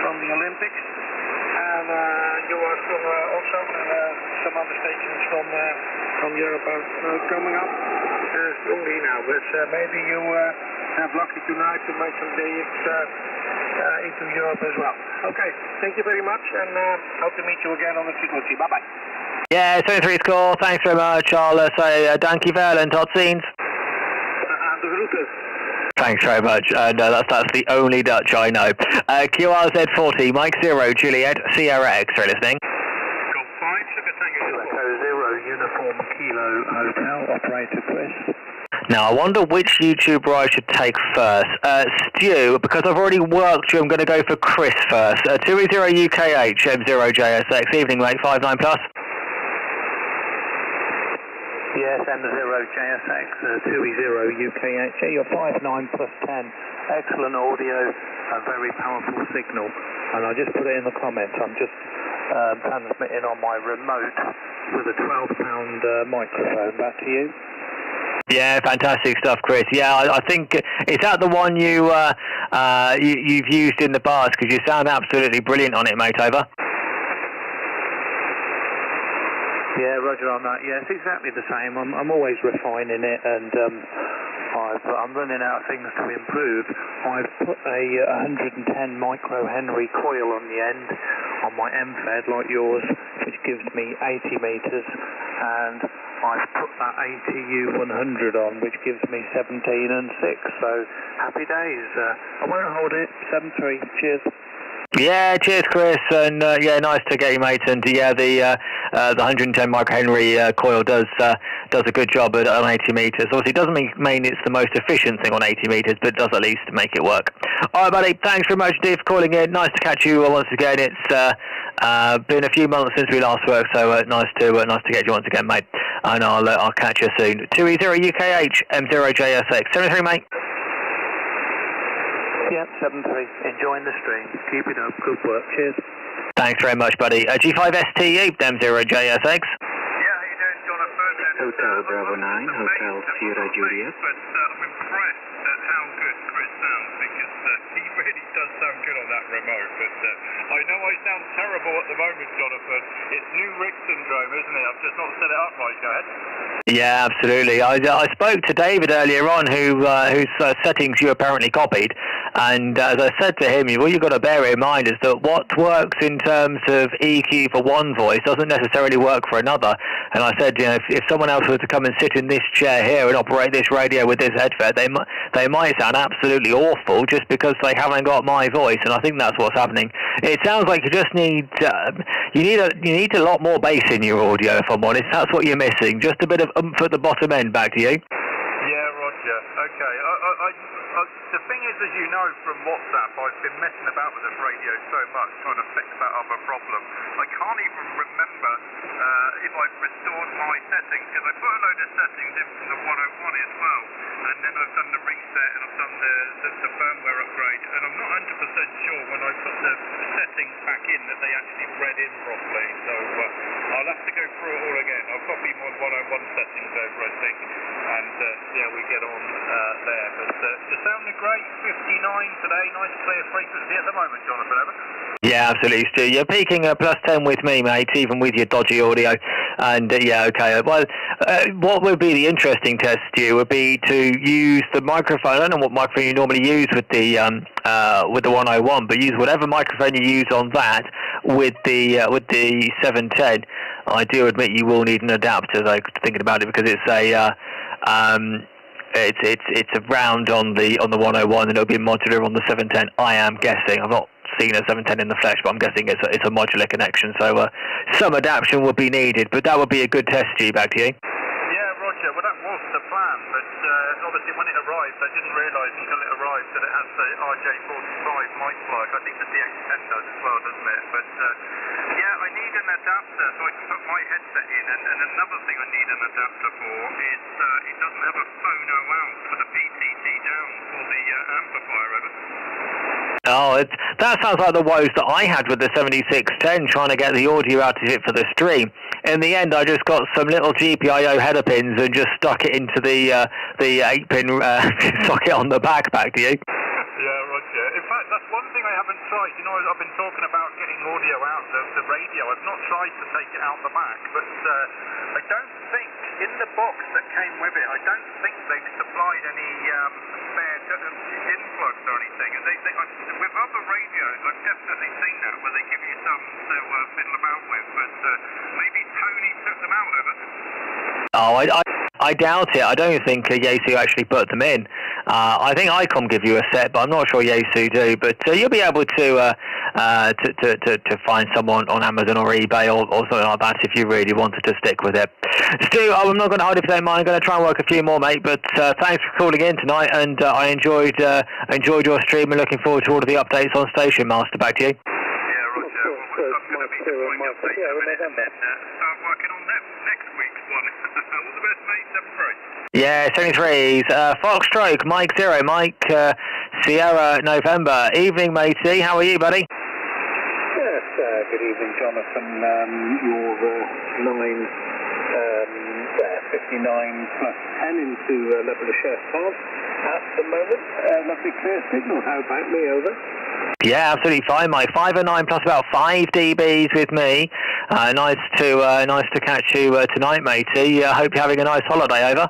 from the Olympics, and you are from also some other stations from Europe are coming up strongly now. But maybe you have lucky tonight to make some days into Europe as well. Okay, thank you very much, and hope to meet you again on the frequency. Bye bye. Yeah, 73 score. Thanks very much. I'll say dankjewel and tot ziens. Thanks very much. That's the only Dutch I know. QRZ40, Mike Zero, Juliet, Sierra X-ray listening. Golf 5, Sugar Tango Echo 0, Uniform Kilo Hotel, Operator Chris. Now, I wonder which YouTuber I should take first. Stu, because I've already worked you, I'm going to go for Chris first. 230 UKH, M0JSX. Evening, mate, 59 plus. Yes, M0JSX, 230 UKH. You're 59 plus 10. Excellent audio, a very powerful signal. And I just put it in the comments. I'm just transmitting on my remote with a 12-pound microphone. Back to you. Yeah, fantastic stuff, Chris. Yeah, I think is that the one you've used in the past, because you sound absolutely brilliant on it, mate. Over. Yeah, Roger on that. Yeah, it's exactly the same. I'm always refining it, and I'm running out of things to improve. I've put a 110 microhenry coil on the end on my M-Fed like yours, which gives me 80 metres, and I've put that ATU 100 on, which gives me 17 and 6. So happy days. I won't hold it. 7-3. Cheers. Yeah, cheers, Chris, and yeah, nice to get you, mate. And yeah, the 110 microhenry coil does a good job on 80 meters. Obviously, it doesn't mean it's the most efficient thing on 80 meters, but it does at least make it work. All right, buddy. Thanks very much, Dave, for calling in. Nice to catch you once again. It's been a few months since we last worked, so nice to get you once again, mate. And I'll catch you soon. 230 UKH M0JSX 73, mate. Yeah, 7-3. Enjoying the stream. Keep it up. Good work. Cheers. Thanks very much, buddy. G5STE, M0JSX. Yeah, how you doing, Jonathan? Hotel Bravo 9, Hotel Sierra Juliet. But I'm impressed at how good Chris sounds, because he really does sound good on that remote. But I know I sound terrible at the moment, Jonathan. It's new rig syndrome, isn't it? I've just not set it up right. Go ahead. Yeah, absolutely. I spoke to David earlier on, whose settings you apparently copied, And as I said to him, what you've got to bear in mind is that what works in terms of EQ for one voice doesn't necessarily work for another. And I said, if someone else were to come and sit in this chair here and operate this radio with this headset, they might sound absolutely awful just because they haven't got my voice. And I think that's what's happening. It sounds like you just need you need a lot more bass in your audio, if I'm honest. That's what you're missing. Just a bit of oomph at the bottom end. Back to you. Yeah, Roger. Okay. The thing is, as you know from WhatsApp, I've been messing about with this radio so much trying to fix that other problem. I can't even remember if I've restored my settings, because I put a load of settings in from the 101 as well, and then I've done the reset and I've done the firmware upgrade, and I'm not 100% sure when I put the settings back in that they actually read in properly, so I'll have to go through it all again. I'll copy my 101 settings over, I think, and see how we get on there. But you're sounding great, 59 today, nice clear frequency at the moment, Jonathan, over. Yeah, absolutely, Stu. You're peaking at +10 with me, mate, even with your dodgy audio. And yeah, okay. Well, what would be the interesting test, Stu, would be to use the microphone. I don't know what microphone you normally use with the 101, but use whatever microphone you use on that with the 710. I do admit you will need an adapter, though, thinking about it, because it's a it's a round on the 101, and it'll be modular on the 710. I am guessing. I've not seen a 710 in the flesh, but I'm guessing it's a modular connection. So some adaptation will be needed, but that would be a good test, G. Back to you. Yeah, Roger. Well, that was the plan, but obviously when it arrived, I didn't realise until it arrived that it has the RJ45 mic plug. I think the DX10 does as well, doesn't it? But yeah, I need an adapter so I can put my headset in, and another thing I need an adapter for is it doesn't have a phono out for the PTT down for the amplifier, over. Oh, that sounds like the woes that I had with the 7610, trying to get the audio out of it for the stream. In the end, I just got some little GPIO header pins and just stuck it into the 8-pin socket on the back. Back to you. Yeah, Roger. In fact, that's one thing I haven't tried. You know, I've been talking about getting audio out of the radio. I've not tried to take it out the back, but I don't think, in the box that came with it, I don't think they've supplied any spare in plugs or anything. And with other radios, I've definitely seen that, where they give you some to fiddle about with, but maybe Tony took them out of it. Oh, I doubt it. I don't think Yaesu actually put them in. I think ICOM give you a set, but I'm not sure Yaesu do. But you'll be able to find someone on Amazon or eBay or something like that if you really wanted to stick with it. Stu, I'm not going to hold it for that mind. I'm going to try and work a few more, mate. But thanks for calling in tonight, and I enjoyed your stream and looking forward to all of the updates on Station Master. Back to you. Yeah, Roger. Well, I'm going to be deploying the updates in a minute and then start working on next week's one. All the best, mate. 73. Yeah, 73s. Foxtrot, Mike 0, Mike Sierra November. Evening, matey. How are you, buddy? Yes, good evening, Jonathan. Your 59 plus 10 into level of chef pass at the moment. Lovely clear signal. How about me, over? Yeah, absolutely fine, Mike. 5 and 9 plus about 5 dBs with me. Nice to catch you tonight, matey. Hope you're having a nice holiday, over.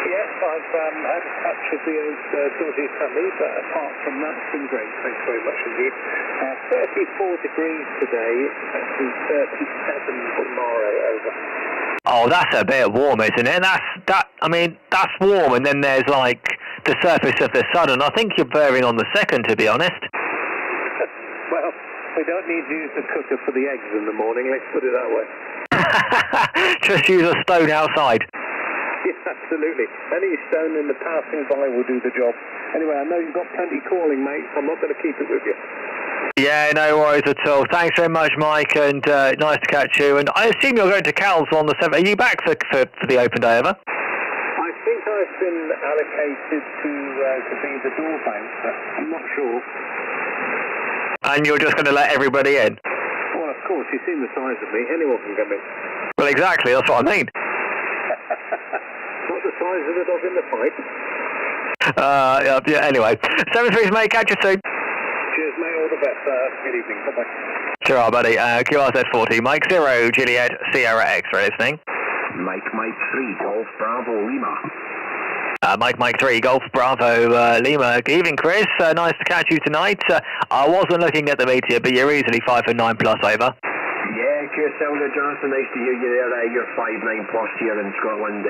Yes, I've had a touch of the old dodgy tummy, but apart from that, it's been great. Thanks very much indeed. 34 degrees today, actually 37 tomorrow, over. Oh, that's a bit warm, isn't it? That's warm, and then there's like the surface of the sun, and I think you're veering on the second, to be honest. Well, we don't need to use the cooker for the eggs in the morning, let's put it that way. Just use a stone outside. Yes, absolutely. Any stone in the passing by will do the job. Anyway, I know you've got plenty calling, mate, so I'm not going to keep it with you. Yeah, no worries at all. Thanks very much, Mike, and nice to catch you. And I assume you're going to Cal's on the 7th. Are you back for the open day, ever? I think I've been allocated to be the door bouncer. I'm not sure. And you're just going to let everybody in? Well, of course. You've seen the size of me. Anyone can come in. Well, exactly. That's what I mean. Not the size of the dog in the fight. Yeah, anyway. 7-3's, mate. Catch you soon. Cheers, mate. All the best. Good evening. Bye-bye. Sure, buddy. QRZ40, Mike 0, Juliet, Sierra X, for listening. Mike 3, Golf Bravo Lima. Mike 3, Golf Bravo Lima. Good evening, Chris. Nice to catch you tonight. I wasn't looking at the meter, but you're easily 5 and 9 plus over. Yeah, QSOs there, Jonathan. Nice to hear you there. You're 5-9 plus here in Scotland.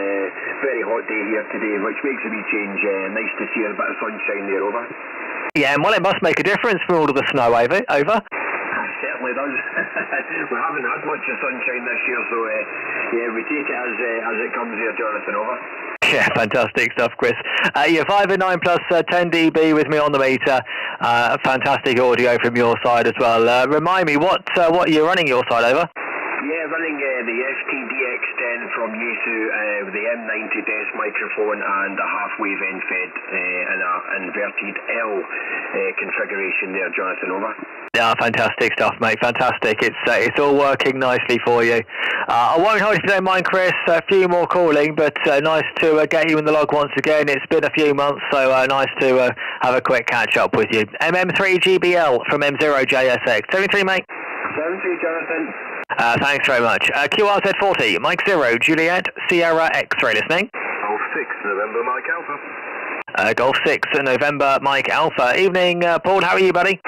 Very hot day here today, which makes a wee change. Nice to see a bit of sunshine there, over. Yeah, well, it must make a difference for all of the snow over. Certainly does. We haven't had much of sunshine this year, so yeah, we take it as it comes here, Jonathan, over. Yeah, fantastic stuff, Chris. You're 5 and 9 plus 10 dB with me on the meter. Fantastic audio from your side as well. Remind me, what you're running your side over? Yeah, running the FTDX10 from Yaesu with the M90 desk microphone and a half-wave end-fed and an inverted L configuration there, Jonathan, over. Yeah, fantastic stuff, mate. Fantastic. It's all working nicely for you. I won't hold you if you don't mind, Chris. A few more calling, but nice to get you in the log once again. It's been a few months, so nice to have a quick catch-up with you. MM3GBL from M0JSX. 73, mate. 73, Jonathan. Thanks very much. QRZ40, Mike 0, Juliet, Sierra X-ray listening. Golf 6, November, Mike Alpha. Golf 6, November, Mike Alpha. Evening, Paul, how are you, buddy?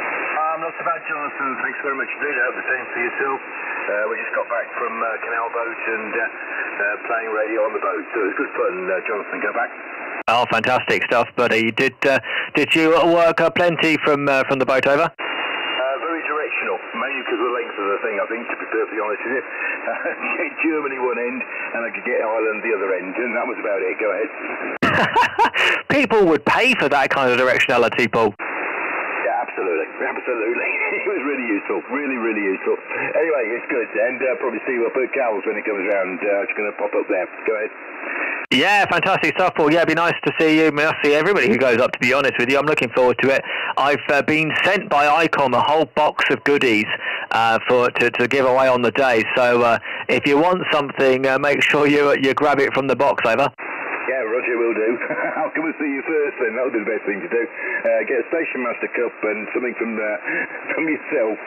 Not so bad, Jonathan. Thanks very much indeed. I hope the same for yourself. We just got back from Canal Boat and playing radio on the boat, so it was good fun, Jonathan. Go back. Oh, fantastic stuff, buddy. Did you work plenty from the boat over? Very directional, mainly because of the length of the thing, I think, to be perfectly honest with you. Get Germany one end, and I could get Ireland the other end, and that was about it. Go ahead. People would pay for that kind of directionality, Paul. Yeah, absolutely. It was really useful. Really useful. Anyway, it's good, and probably see you up at Cal's when it comes around. It's going to pop up there. Go ahead. Yeah, fantastic stuff, Paul. Yeah, it'd be nice to see you. I see everybody who goes up, to be honest with you. I'm looking forward to it. I've been sent by ICOM a whole box of goodies to give away on the day. So if you want something, make sure you grab it from the box, over. Yeah, Roger, will do. I'll come and see you first then. That'll be the best thing to do. Get a Station Master cup and something from yourself.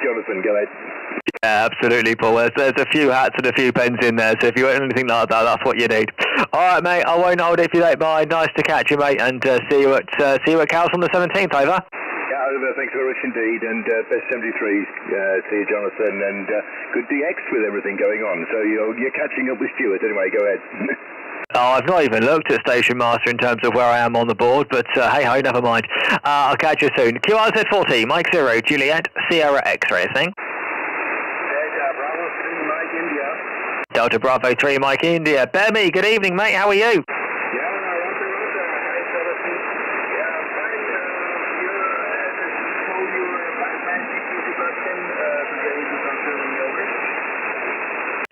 Jonathan, go ahead. Yeah, absolutely, Paul. There's a few hats and a few pens in there, so if you want anything like that, that's what you need. All right, mate, I won't hold it if you don't mind. Nice to catch you, mate, and see you at Cal's on the 17th, over. Yeah, over. Thanks very much indeed, and best 73s. See you, Jonathan, and good DX with everything going on. So you're catching up with Stuart anyway. Go ahead. Oh, I've not even looked at Station Master in terms of where I am on the board, but hey-ho, never mind. I'll catch you soon. QRZ40, Mike 0, Juliet, Sierra X-ray, thing. Delta Bravo 3, Mike India. Bemmy, good evening, mate. How are you?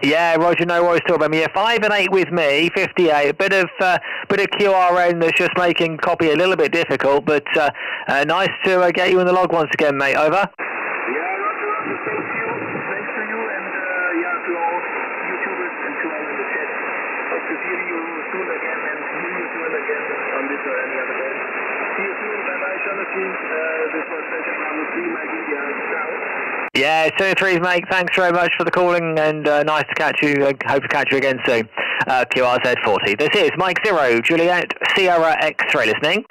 Yeah, Roger, no worries at all, Bemmy. Yeah, 5 and 8 with me, 58. A bit of QRN that's just making copy a little bit difficult, but nice to get you in the log once again, mate. Over. Yeah, 2-3, mate. Thanks very much for the calling, and nice to catch you. Hope to catch you again soon. QRZ40. This is Mike 0, Juliet, Sierra X-ray listening.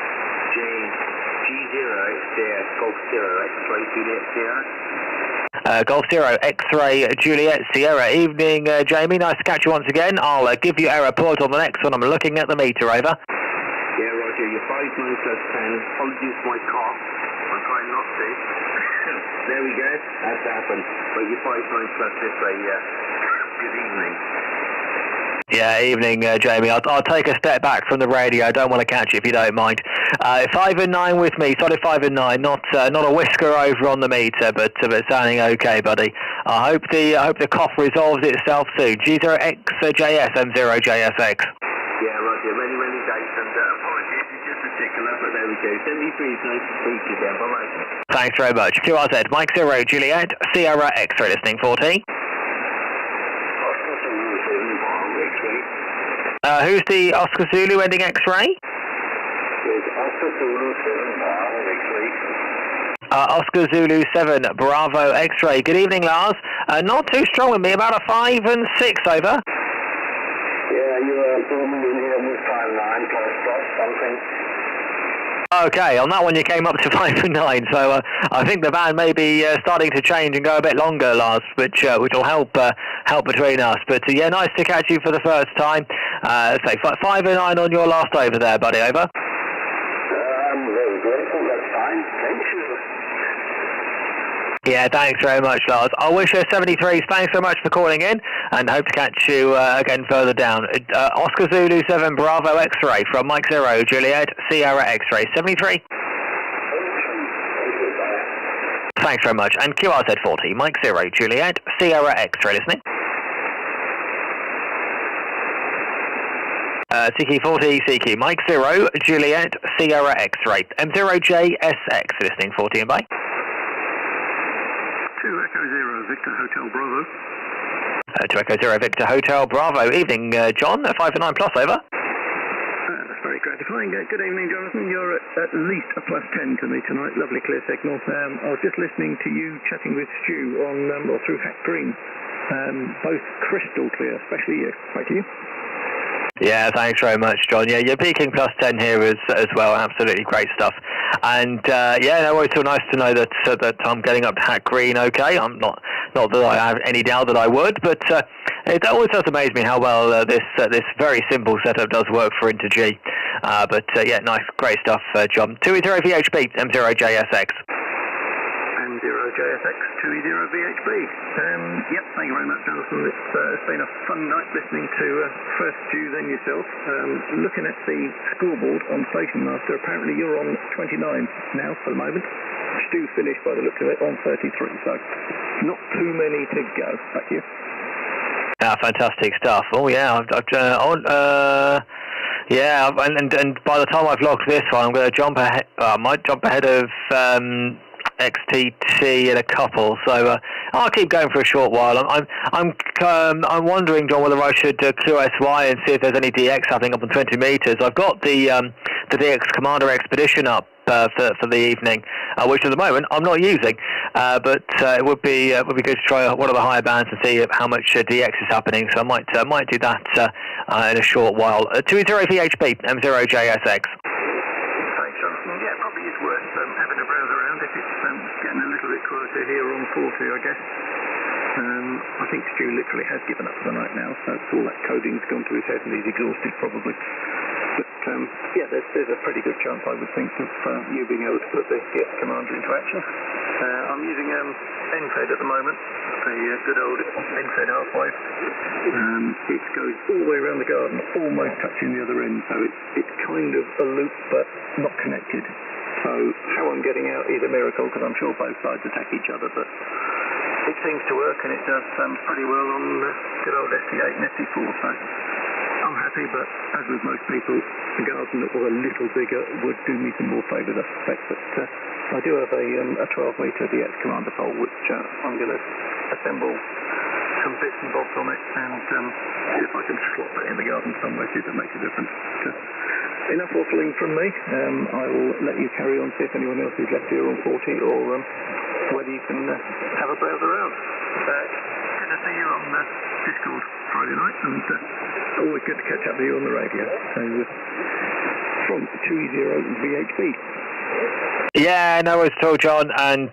G0 Golf 0 X-ray Juliet Sierra. Golf 0 X-ray Juliet Sierra. Evening, Jamie. Nice to catch you once again. I'll give you a report on the next one. I'm looking at the meter, over. Yeah, Roger. You're 5-9 plus 10. Apologies for my cough. I'm trying not to. There we go. That's happened. But you're 5-9 plus this way. Good evening. Yeah, evening, Jamie. I'll take a step back from the radio. I don't want to catch you if you don't mind. 5 and 9 with me. Solid 5 and 9. Not a whisker over on the meter, but sounding okay, buddy. I hope the cough resolves itself soon. G0XJS M0JSX. Yeah, Roger. Many days, and apologies, it's just particular, but there we go. 73 is nice to speak to you again. Bye-bye. Thanks very much. QRZ, Mike 0, Juliet, Sierra X-ray listening, 40. Who's the Oscar Zulu ending X-ray? Oscar Zulu 7 Bravo X-ray. Oscar Zulu 7 Bravo X-ray. Good evening, Lars. Not too strong with me, about a 5 and 6, over. Yeah, you are filming in here with 5-9. Okay, on that one you came up to 5 and 9, so I think the band may be starting to change and go a bit longer, Lars, which will help between us. But yeah, nice to catch you for the first time. Say 5 and 9 on your last over there, buddy. Over. I'm very grateful. That's fine. Thank you. Yeah, thanks very much, Lars. I wish you 73s. Thanks so much for calling in, and hope to catch you again further down. Oscar Zulu 7 Bravo X-Ray from Mike 0 Juliet Sierra X-Ray 73. Thanks very much. And QRZ 40 Mike 0 Juliet Sierra X-Ray listening. CQ 40 CQ Mike 0 Juliet Sierra X-Ray M0JSX listening 40 and bye. 2 Echo 0 Victor Hotel Bravo. 2 Echo 0 Victor Hotel Bravo. Evening, John. 5 and 9 plus over. That's very gratifying. Good evening, Jonathan. You're at least a +10 to me tonight. Lovely clear signal. I was just listening to you chatting with Stu on or through Hack Green. Both crystal clear, especially you. Thank you. Yeah, thanks very much, John. Yeah, you're peaking +10 here as well. Absolutely great stuff. And yeah, no, it's so nice to know that that I'm getting up to Hack Green. Okay, I'm not that I have any doubt that I would, but it always does amaze me how well this very simple setup does work for Inter G. But yeah, nice, great stuff, John. 2E0 VHB M0JSX. M0JSX 2E0 VHB. Yep, thank you very much, Jonathan. It's been a fun night listening to first Stu, then yourself. Looking at the scoreboard on Station Master, apparently you're on 29 now for the moment. Stu finished by the look of it on 33, so not too many to go. Thank you. Fantastic stuff. Oh yeah, yeah, and by the time I've logged this one, I'm going to jump ahead. I might jump ahead of XTT in a couple, so I'll keep going for a short while. I'm wondering, John, whether I should QSY and see if there's any DX happening up on 20 meters. I've got the DX Commander Expedition up for the evening, which at the moment I'm not using, but it would be good to try one of the higher bands and see how much DX is happening. So I might do that in a short while. 2E0 VHB M0JSX. Yeah, it probably is worth having a browse around if it's getting a little bit quieter here on 40, I guess. I think Stu literally has given up for the night now, so all that coding's gone to his head and he's exhausted probably. But yeah, there's a pretty good chance, I would think, of you being able to put the DX Commander into action. I'm using NFED at the moment, a good old NFED half-wave. It goes all the way around the garden, almost touching the other end, so it's kind of a loop but not connected. So how I'm getting out is a miracle, because I'm sure both sides attack each other, but it seems to work, and it does pretty well on good old ST8 and ST4, so I'm happy, but as with most people, a garden that was a little bigger would do me some more favours, I suspect. But I do have a 12-metre DX Commander pole, which I'm going to assemble some bits and bobs on it and see if I can slot that in the garden somewhere, see if it makes a difference. Enough waffling from me. I will let you carry on, see if anyone else is left here on 40, or whether you can have a browse around. Good to see you on Discord Friday night, and always good to catch up with you on the radio. So from 2E0 VHB. Yeah, no worries at all, John. And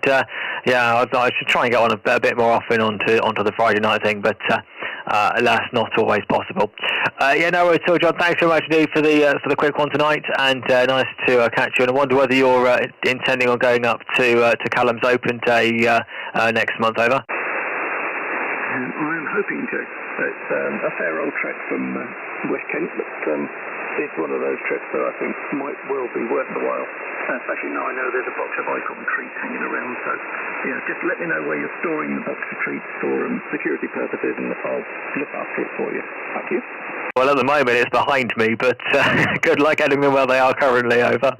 yeah, I should try and get on a bit more often onto the Friday night thing, but alas, not always possible. Yeah, no worries at all, John. Thanks very much indeed for the quick one tonight, and nice to catch you. And I wonder whether you're intending on going up to Callum's Open Day next month. Over. I'm hoping to. It's a fair old trek from West Kent, but it's one of those trips that I think might well be worth the while. Especially now I know there's a box of icon treats hanging around, so yeah, just let me know where you're storing the box of treats for security purposes, and I'll look after it for you. Thank you. Well, at the moment it's behind me, but good luck getting them where they are currently. Over.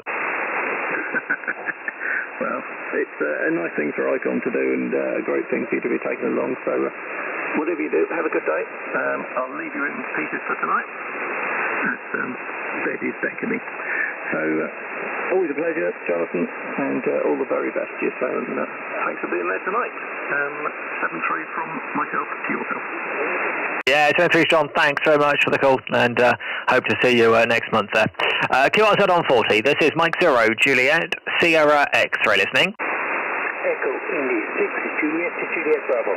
Well, it's a nice thing for Icon to do, and a great thing for you to be taking along, so whatever you do, have a good day. I'll leave you in pieces for tonight. Bed is beckoning. So Always a pleasure, Jonathan, and all the very best to you. So thanks for being there tonight. 7-3 from myself to yourself. Yeah, 7-3 John, thanks very much for the call, and hope to see you next month there. QSOs on 40, this is Mike 0, Juliet, Sierra X-ray listening. Echo India 6, Juliet to Juliet Bravo.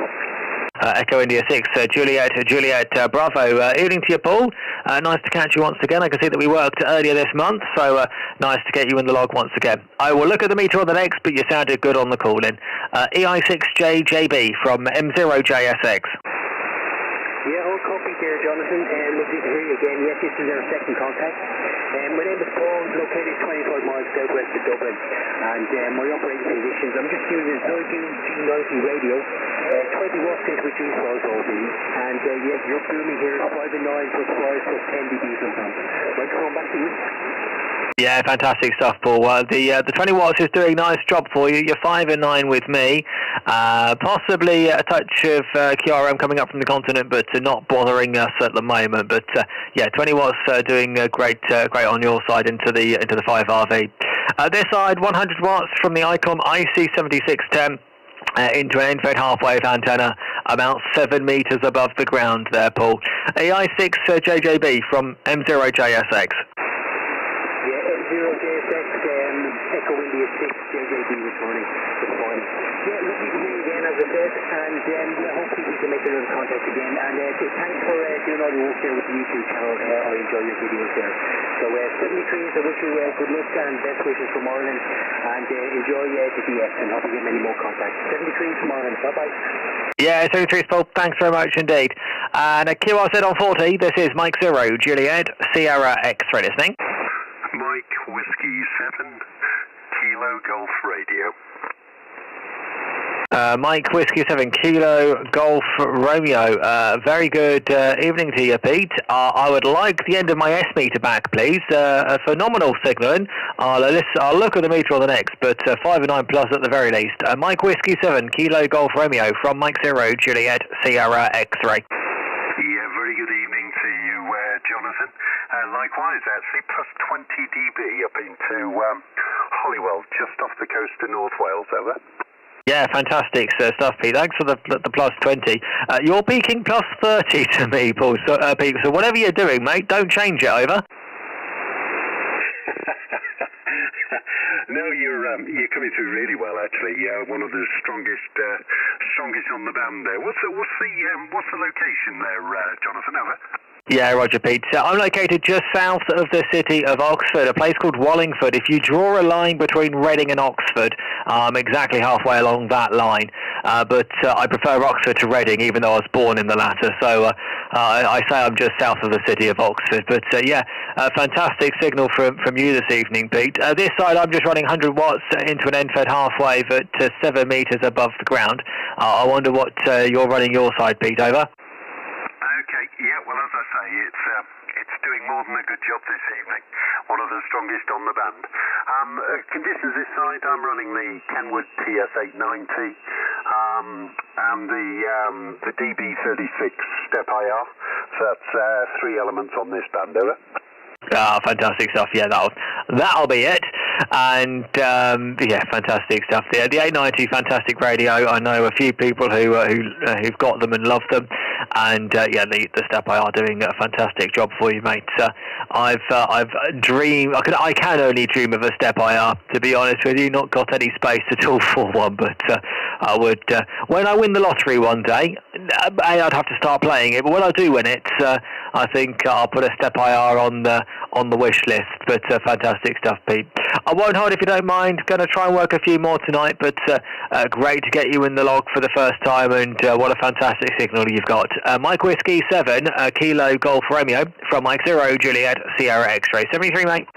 Echo India 6, Juliet Bravo. Evening to you, Paul. Nice to catch you once again. I can see that we worked earlier this month, so nice to get you in the log once again. I will look at the meter on the next, but you sounded good on the call-in. EI6JJB from M0JSX. Yeah, all copy there, Jonathan. Lovely to hear you again. Yes, this is our second contact. My name is Paul, located 25 miles southwest of Dublin, and my operating conditions, I'm just using a Virgin G90 radio, 20 watts is reduced voltage, and yes, you're booming here at 5 and 9 plus 5 plus 10 dB sometimes. Microphone back to you. Yeah, fantastic stuff, Paul. The 20 watts is doing a nice job for you. You're 5 and 9 with me. Possibly a touch of QRM coming up from the continent, but not bothering us at the moment. But yeah, 20 watts doing great on your side into the 5RV. This side, 100 watts from the ICOM IC7610. Into an end-fed half-wave antenna about 7 metres above the ground there, Paul. EI6JJB from M0JSX. M0JSX, Echo India 6, JJB this morning. Yeah, lovely to hear you again, as I said, and yeah, hopefully we can make another contact again. And thanks for doing all your work there with the YouTube channel. I enjoy your videos there. So 73, I wish you good luck and best wishes from Ireland, and enjoy the DS, and hope you get many more contacts. 73 from Ireland. Bye-bye. Yeah, 73 Paul. Thanks very much indeed. And QRZ on 40, this is Mike 0, Juliet, Sierra X-ray listening. Mike Whiskey 7, Kilo Golf Radio. Mike Whiskey 7 Kilo Golf Romeo. Very good evening to you, Pete. I would like the end of my S meter back, please. A phenomenal signalling. I'll look at the meter on the next, but 5 and 9 plus at the very least. Mike Whiskey 7 Kilo Golf Romeo from Mike 0 Juliet Sierra X-ray. Yeah, very good evening to you, Jonathan. Likewise, actually, plus 20 dB up into Holywell, just off the coast of North Wales, over. Yeah, fantastic stuff, Pete. Thanks for the plus 20. You're peaking plus 30 to me, Paul. So, Pete, so whatever you're doing, mate, don't change it, over. No, you're coming through really well, actually. One of the strongest on the band there. What's the location there, Jonathan? Over. Yeah, Roger, Pete. I'm located just south of the city of Oxford, a place called Wallingford. If you draw a line between Reading and Oxford, I'm exactly halfway along that line. But I prefer Oxford to Reading, even though I was born in the latter. So I say I'm just south of the city of Oxford. But yeah, fantastic signal from you this evening, Pete. This side, I'm just running 100 watts into an end-fed half-wave at 7 metres above the ground. I wonder what you're running your side, Pete, over. Okay, yeah, well, as I say, it's doing more than a good job this evening. One of the strongest on the band. Conditions this side, I'm running the Kenwood TS890 and the DB36 step IR. So that's 3 elements on this band, over. Fantastic stuff. Yeah, that'll be it. And yeah, fantastic stuff. The 890, fantastic radio. I know a few people who've got them and love them. And yeah, the Step IR doing a fantastic job for you, mate. I've dreamed. I can only dream of a Step IR, to be honest with you. Not got any space at all for one, but I would when I win the lottery one day. I'd have to start playing it, but when I do win it, I think I'll put a Step IR on the wish list. But fantastic stuff, Pete. I won't hold if you don't mind. Going to try and work a few more tonight, but great to get you in the log for the first time, and what a fantastic signal you've got. Mike Whiskey 7 Kilo Golf Romeo from Mike 0 Juliet Sierra X-ray 73, mate.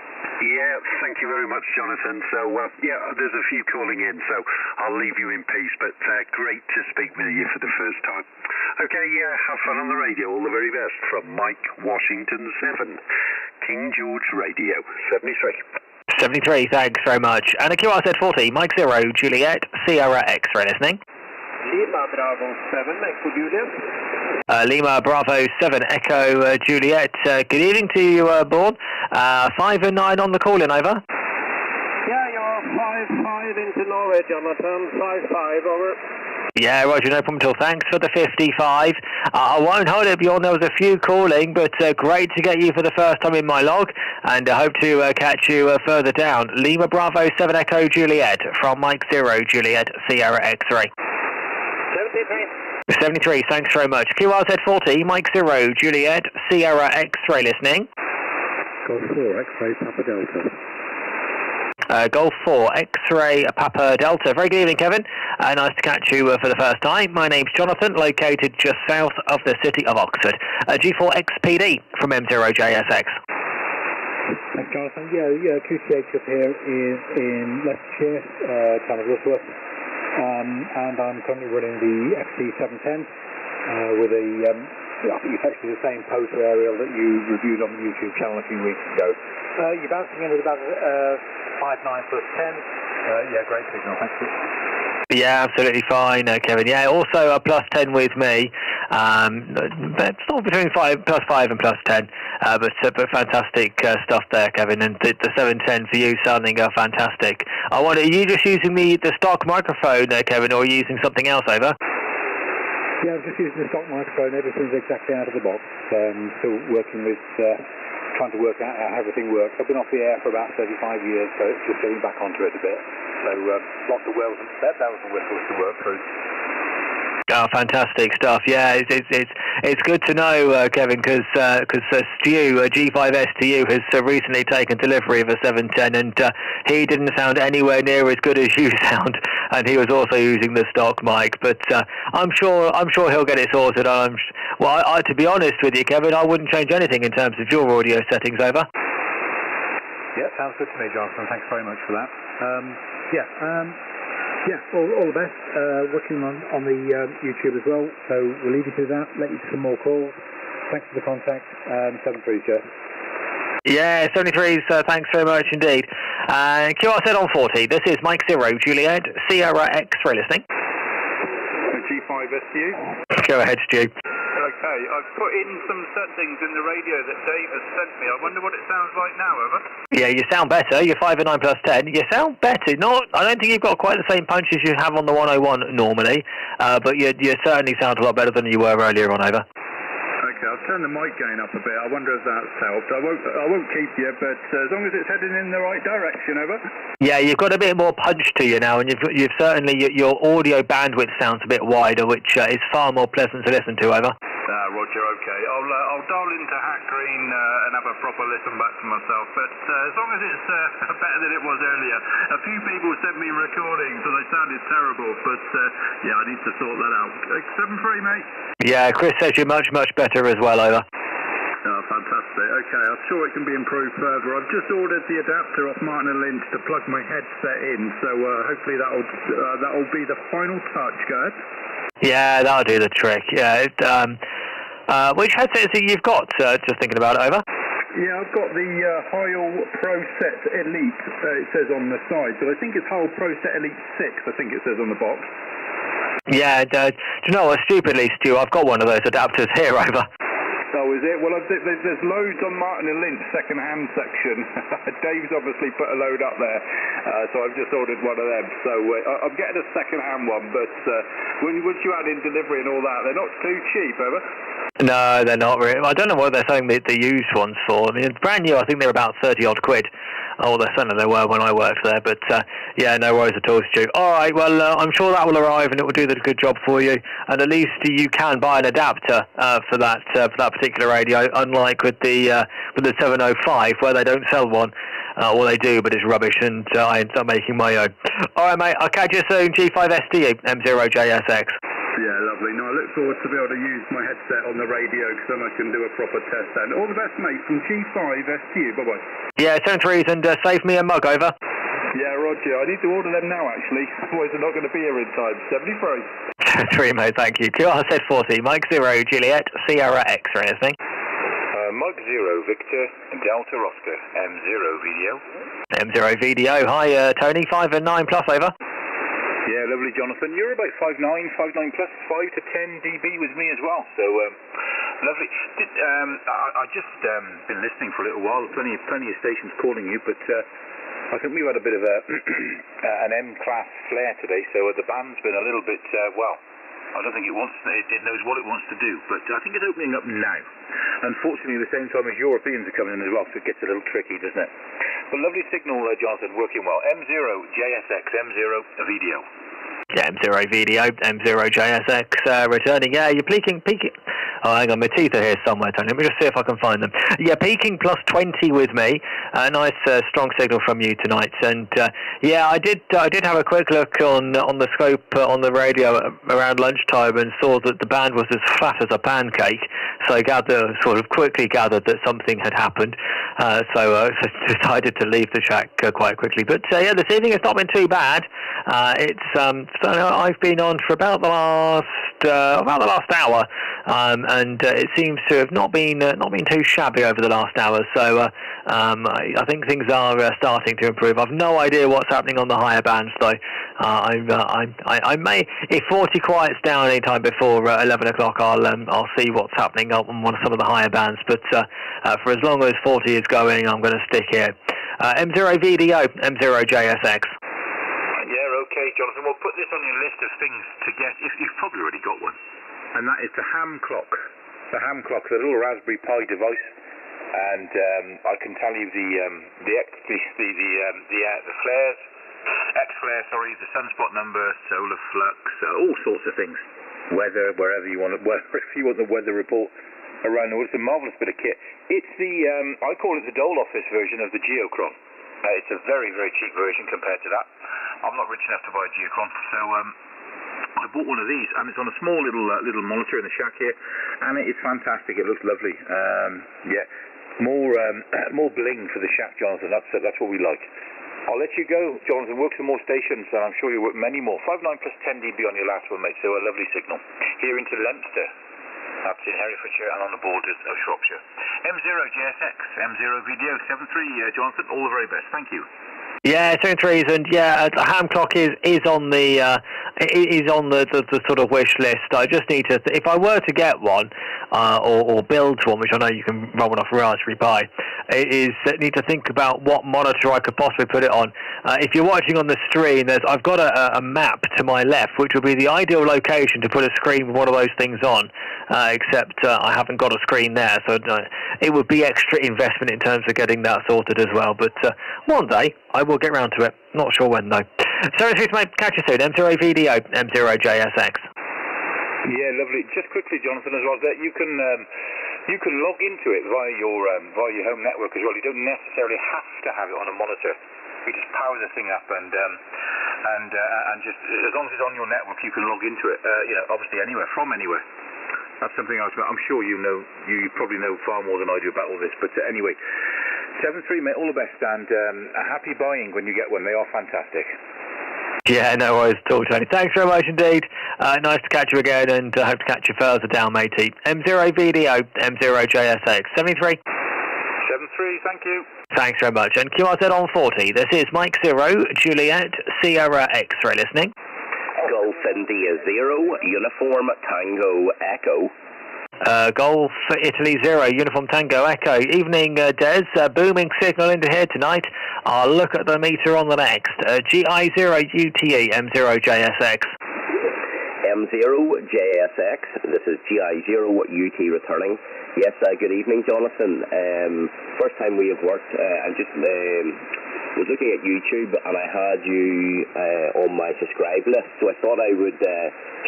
Yeah, thank you very much, Jonathan. So, yeah, there's a few calling in, so I'll leave you in peace, but great to speak with you for the first time. Okay, have fun on the radio. All the very best from Mike Washington 7, King George Radio, 73. 73, thanks very much. And a QRZ 40, Mike 0 Juliet Sierra X-ray listening. Lima Bravo 7, Echo Juliet. Lima Bravo 7, Echo Juliet. Good evening to you, Bourne. 5 and 9 on the call-in, over. away, Jonathan. 5-5, over. Yeah, Roger, no problem at all. Thanks for the 55. I won't hold it beyond. There was a few calling, but great to get you for the first time in my log, and I hope to catch you further down. Lima Bravo 7 Echo Juliet from Mike 0 Juliet Sierra X-Ray. 73. 73, thanks very much. QRZ 40, Mike 0 Juliet Sierra X-Ray listening. Golf 4 X-Ray Papa Delta. Golf 4 X-Ray Papa Delta. Very good evening, Kevin. Nice to catch you for the first time. My name's Jonathan, located just south of the city of Oxford. G4XPD from M0JSX. Thanks, Jonathan. Yeah, QTH up here is in Leicestershire, town of Russellworth, and I'm currently running the XT710 with a, I think it's actually the same poster aerial that you reviewed on the YouTube channel a few weeks ago. You're bouncing in with about 5.9 plus 10. Yeah, great signal, thank you. Yeah, absolutely fine, Kevin. Yeah, also a plus 10 with me. But sort of between plus 5 and plus 10. But fantastic stuff there, Kevin. And the 710 for you sounding fantastic. I wonder, are you just using the stock microphone, Kevin, or are you using something else over? Yeah, I'm just using the stock microphone. Everything's exactly out of the box. Still working with, trying to work out how everything works. I've been off the air for about 35 years, so it's just getting back onto it a bit. So lots of bells and whistles to work through. Oh, fantastic stuff! Yeah, it's good to know, Kevin, because Stu G5STU has recently taken delivery of a 710, and he didn't sound anywhere near as good as you sound, and he was also using the stock mic. But I'm sure he'll get it sorted. Well, to be honest with you, Kevin, I wouldn't change anything in terms of your audio settings. Over. Yeah, sounds good to me, Jonathan. Thanks very much for that. Yeah, all the best. Watching on the YouTube as well, so we'll leave you to that. Let you to some more calls. Thanks for the contact. 73, Jeff. Yeah, 73s, thanks very much indeed. QRZ on 40, this is Mike 0 Juliet Sierra X-Ray listening. G5STU. Go ahead, Stu. Okay, I've put in some settings in the radio that Dave has sent me. I wonder what it sounds like now, over. Yeah, you sound better. You're 5 and 9 plus 10. You sound better. I don't think you've got quite the same punch as you have on the 101 normally, but you certainly sound a lot better than you were earlier on, over. Okay, I'll turn the mic gain up a bit. I wonder if that's helped. I won't keep you, but as long as it's heading in the right direction, over. Yeah, you've got a bit more punch to you now, and you've certainly your audio bandwidth sounds a bit wider, which is far more pleasant to listen to, over. Roger, okay. I'll dial into Hack Green and have a proper listen back to myself, but as long as it's better than it was earlier. A few people sent me recordings and they sounded terrible, but yeah, I need to sort that out. 7-3, mate. Yeah, Chris says you're much, much better as well, over. Oh, fantastic. Okay, I'm sure it can be improved further. I've just ordered the adapter off Martin & Lynch to plug my headset in, so hopefully that'll be the final touch, go ahead. Yeah, that'll do the trick. Yeah. Which headset is it you've got? Just thinking about it, over. Yeah, I've got the Heil ProSet Elite, it says on the side, but I think it's Heil ProSet Elite 6, I think it says on the box. Yeah, do you know what, stupidly, Stu, I've got one of those adapters here, over. Oh, is it? Well, there's loads on Martin & Lynch second-hand section. Dave's obviously put a load up there, so I've just ordered one of them. So I'm getting a second-hand one, but once you add in delivery and all that, they're not too cheap, over. No, they're not really. I don't know what they're selling the used ones for. I mean, it's brand new. I think they're about 30-odd quid. Oh, certainly they were when I worked there. But, yeah, no worries at all, Stu. All right, well, I'm sure that will arrive and it will do the good job for you. And at least you can buy an adapter for that particular radio, unlike with the 705, where they don't sell one. Well, they do, but it's rubbish, and I end up making my own. All right, mate, I'll catch you soon. G5STU, M0JSX. Yeah, lovely. No, I look forward to be able to use my headset on the radio because then I can do a proper test. And all the best, mate, from G5STU. Bye-bye. Yeah, 73s, and save me a mug, over. Yeah, Roger. I need to order them now, actually. Otherwise, they're not going to be here in time. 73. 3, mate, thank you. QRZ 40, Mike 0, Juliet, Sierra X-ray, I think. Mike 0, Victor, Delta Oscar, M0 video. M0 video. Hi, Tony, 5 and 9 plus, over. Yeah, lovely, Jonathan. You're about 5.9 plus, 5 to 10 dB with me as well. So, lovely. I just been listening for a little while. Plenty of stations calling you, but I think we've had a bit of an M-class flare today, so the band's been a little bit, I don't think it knows what it wants to do, but I think it's opening up now. Unfortunately, at the same time as Europeans are coming in as well, so it gets a little tricky, doesn't it? But lovely signal, Jonathan, working well. M0 JSX, M0 VDO. Yeah, M0 VDO, M0 JSX returning. Yeah, you're peaking. Oh, hang on, my teeth are here somewhere, Tony. Let me just see if I can find them. Yeah, peaking plus 20 with me. A nice strong signal from you tonight. And yeah, I did have a quick look on the scope on the radio around lunchtime and saw that the band was as flat as a pancake. So I sort of quickly gathered that something had happened. So decided to leave the track quite quickly. But yeah, this evening it's not been too bad. I've been on for about the last hour, and it seems to have not been too shabby over the last hour. So I think things are starting to improve. I've no idea what's happening on the higher bands though. I may, if 40 quiets down any time before 11 o'clock, I'll see what's happening on some of the higher bands. But for as long as 40 is going, I'm going to stick here. M0 VDO, M0 JSX. Yeah, okay, Jonathan. We'll put this on your list of things to get. If you've probably already got one, and that is the ham clock. The ham clock, the little Raspberry Pi device, and I can tell you the flares, X-flare, the sunspot number, solar flux, all sorts of things. Weather, wherever you want it. If you want the weather report around the world, it's a marvelous bit of kit. It's the I call it the dole office version of the Geochron. It's a very, very cheap version compared to that. I'm not rich enough to buy a Geochron, so I bought one of these, and it's on a small little monitor in the shack here, and it is fantastic. It looks lovely. Yeah, more bling for the shack, Jonathan. That's what we like. I'll let you go, Jonathan. Work some more stations, and I'm sure you'll work many more. 59 plus 10 dB on your last one, mate. So a lovely signal. Here into Leinster. That's in Herefordshire and on the borders of Shropshire. M0 JSX, M0 VDO 73, Jonathan. All the very best. Thank you. Yeah, 73s, and yeah, a ham clock is on the sort of wish list. I just need to, if I were to get one or build one, which I know you can run one off Raspberry Pi, need to think about what monitor I could possibly put it on. If you're watching on the screen, I've got a map to my left, which would be the ideal location to put a screen with one of those things on. Except I haven't got a screen there, so it would be extra investment in terms of getting that sorted as well. But one day I will get round to it. Not sure when though. So, mate, catch you soon. M0 VDO, M0 JSX. Yeah, lovely. Just quickly, Jonathan, as well, that you can log into it via your home network as well. You don't necessarily have to have it on a monitor. You just power the thing up and just as long as it's on your network, you can log into it. Obviously from anywhere. That's something else. I'm sure you know. You probably know far more than I do about all this. But anyway, 7-3, mate. All the best, and a happy buying when you get one. They are fantastic. Yeah, no worries at all, Tony. Thanks very much indeed. Nice to catch you again, and hope to catch you further down, matey. M0 VDO, M0 JSX, 73. 7-3, thank you. Thanks very much. And QRZ on 40. This is Mike 0, Juliet, Sierra X-ray listening. Golf India 0, Uniform Tango Echo. Golf Italy 0, Uniform Tango Echo. Evening, Des. Booming signal into here tonight. I'll look at the meter on the next. GI0 UTE, M0 JSX. M0 JSX. This is GI0 UT returning. Yes, good evening, Jonathan. First time we have worked, and just was looking at YouTube, and I had you on my subscribe list, so I thought I would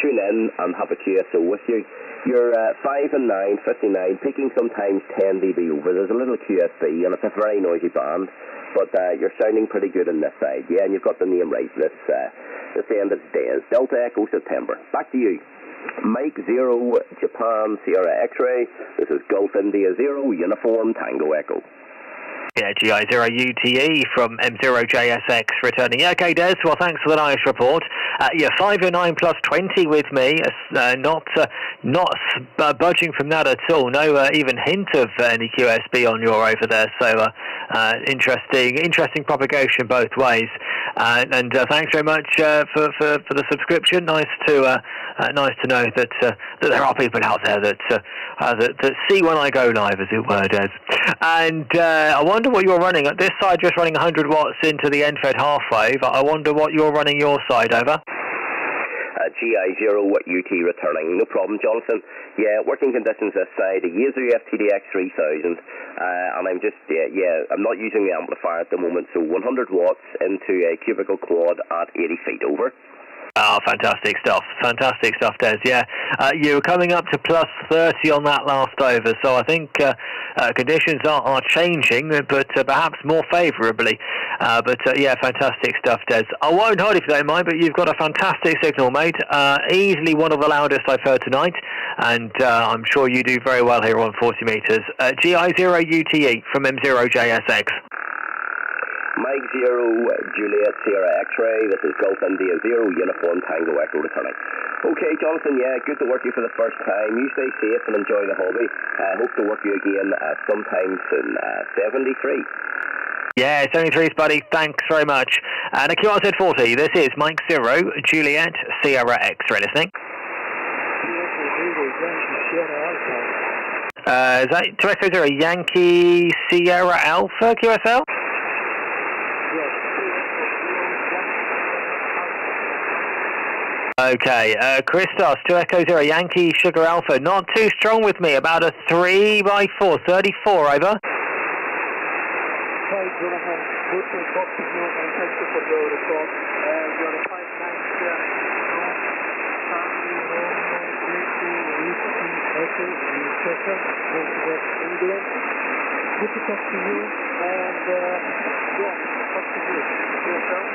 tune in and have a QSO with you. You're 5 and 9, 59, peaking sometimes 10 dB over. There's a little QSB, and it's a very noisy band, but you're sounding pretty good on this side. Yeah, and you've got the name right. This end is Days. Delta Echo September. Back to you. Mike 0, Japan, Sierra X-ray. This is Gulf India 0, Uniform Tango Echo. Yeah, GI0 UTE from M0 JSX returning. Yeah, okay, Des, well, thanks for the nice report. 509 plus 20 with me, not budging from that at all. No even hint of any QSB on your over there, so interesting propagation both ways. and thanks very much for the subscription. Nice to know that there are people out there that see when I go live, as it were, Des. And I wonder what you're running at this side. Just running 100 watts into the end-fed half wave. I wonder what you're running your side, over. GI0 UT returning. No problem, Jonathan. Yeah, working conditions this side, a Yaesu FTDX 3000, and I'm just, I'm not using the amplifier at the moment, so 100 watts into a cubicle quad at 80 feet, over. Oh, fantastic stuff, Des. Yeah, you were coming up to plus 30 on that last over, so I think conditions are changing, but perhaps more favourably. Yeah, fantastic stuff, Des. I won't hold if you don't mind, but you've got a fantastic signal, mate. Easily one of the loudest I've heard tonight, and I'm sure you do very well here on 40 metres. GI0 UTE from M0JSX. Mike 0, Juliet Sierra X-ray, this is Golf India 0, Uniform Tango Echo returning. Okay, Jonathan, yeah, good to work you for the first time. You stay safe and enjoy the hobby. Hope to work you again sometime soon. 73. Yeah, 73, buddy. Thanks very much. And a QRZ 40, this is Mike 0, Juliet Sierra X-ray listening. Is that 2 Echo 0, Yankee Sierra Alpha QSL? Okay, Christos, 2 Echo 0, Yankee Sugar Alpha, not too strong with me, about a 3x4, 34, over. Hi, Jonathan, good to talk to you, and thank you for your report. You're a 5'9", good to talk to you, and talk to you. Yourself?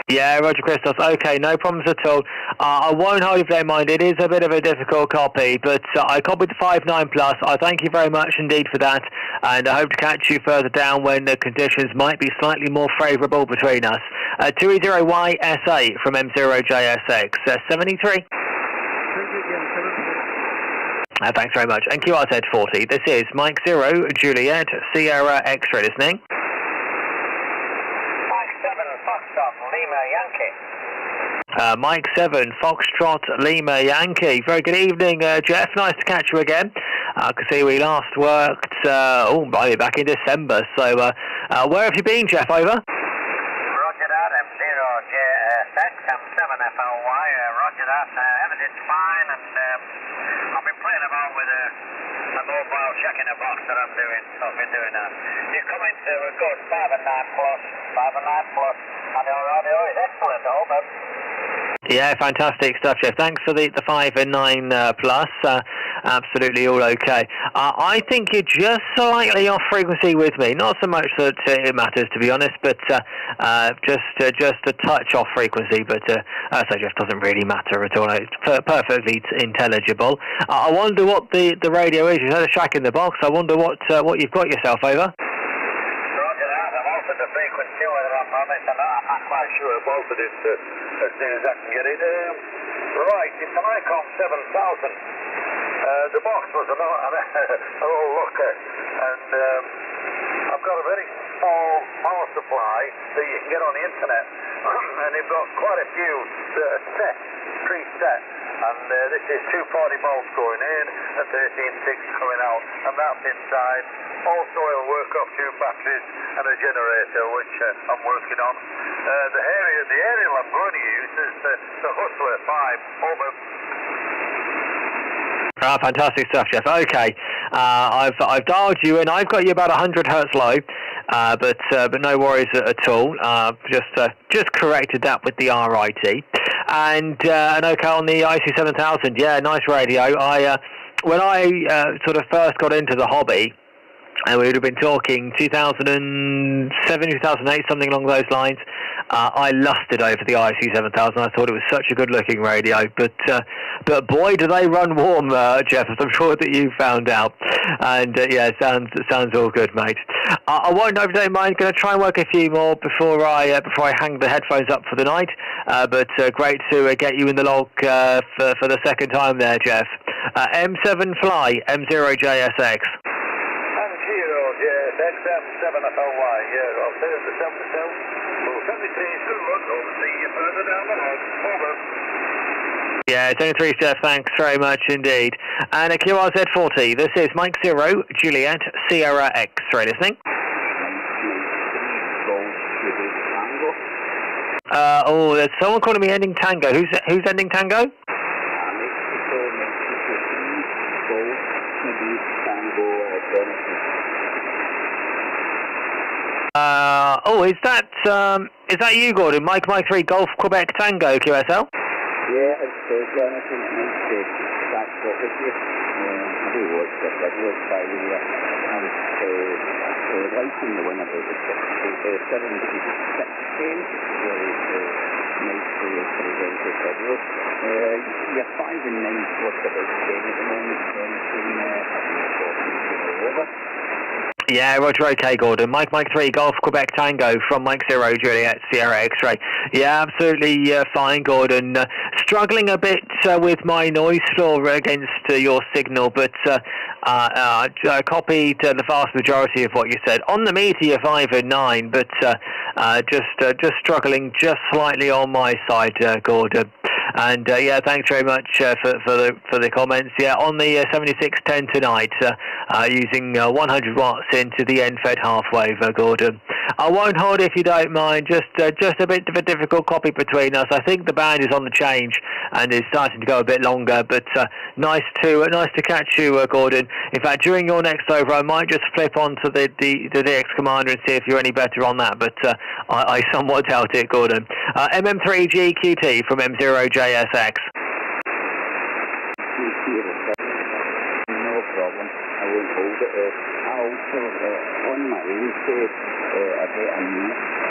Yeah, Roger Christos. Okay, no problems at all. I won't hold you if you don't mind. It is a bit of a difficult copy, but I copied the 5.9 plus. I thank you very much indeed for that, and I hope to catch you further down when the conditions might be slightly more favourable between us. 2E0YSA from M0JSX, 73. Thanks very much. And QRZ 40. This is Mike 0, Juliet Sierra X-ray listening. Mike 7, Foxtrot Lima Yankee. Very good evening, Jeff. Nice to catch you again. I can see we last worked back in December. So where have you been, Jeff? Over. Roger that, M0JSX, M7FLY. Roger that. Everything's fine, and I've been playing about with a mobile checking a box that I'm doing. So I've been doing that. You come into a good 5.9 plus, and your radio is excellent, over. Yeah, fantastic stuff, Jeff. Thanks for the 5.9 plus. Absolutely all okay. I think you're just slightly off frequency with me. Not so much that it matters, to be honest, but just a touch off frequency. But so Jeff, doesn't really matter at all. It's perfectly intelligible. I wonder what the radio is. You had a shack in the box. I wonder what you've got yourself, over. The frequency, whether I'm honest, I'm not quite sure about it as soon as I can get it. Right, it's an Icon 7000. The box was a little looker, and I've got a very small power supply that you can get on the internet, and they've got quite a few that are preset. And this is 240 volts going in and 13.6 coming out, and that's inside. Also, it'll work off 2 batteries and a generator, which I'm working on. The aerial I'm going to use is the Hustler 5, over. Fantastic stuff, Jeff. Okay, I've dialed you in. I've got you about 100 hertz low, but no worries at all. Just corrected that with the RIT, and okay on the IC7000. Yeah, nice radio. When I sort of first got into the hobby, and we would have been talking 2007, 2008, something along those lines. I lusted over the IC7000. I thought it was such a good-looking radio, but boy, do they run warm, Jeff, as I'm sure that you found out. And yeah, sounds all good, mate. I won't know if you don't mind. Going to try and work a few more before I hang the headphones up for the night. But great to get you in the log for the second time there, Jeff. M7 Fly, M0JSX. XM7FLY, yeah, I'll say it's the 72, 73, 6 Yeah, it's only 3 steps, thanks very much indeed. And a QRZ40, this is Mike 0, Juliet, Sierra X-ray listening. There's someone calling me ending Tango. Who's ending Tango? Is that you, Gordon? Mike 3 Golf Quebec Tango QSL? Yeah, it's Jonathan and it's back with you. I do watch the videos by the liking the one about the 76 game, where it's nice to present the video. You're 5 and 9 what's about the game at the moment, over. Yeah, Roger, okay, Gordon. Mike 3 Golf Quebec Tango from Mike 0 Juliet Sierra X-ray. Yeah, absolutely fine, Gordon. Struggling a bit with my noise floor against your signal, but I copied the vast majority of what you said. On the meter, you're 5 and 9, but just struggling just slightly on my side, Gordon. And yeah, thanks very much for the comments. Yeah, on the 7610 tonight, using 100 watts into the end-fed half-wave, Gordon. I won't hold if you don't mind. Just a bit of a difficult copy between us. I think the band is on the change and is starting to go a bit longer. But nice to catch you, Gordon. In fact, during your next over, I might just flip on to the DX Commander and see if you're any better on that. But I somewhat doubt it, Gordon. MM3GQT from M0JSX. No problem. I won't hold it. I also, on my own state, I bet I'm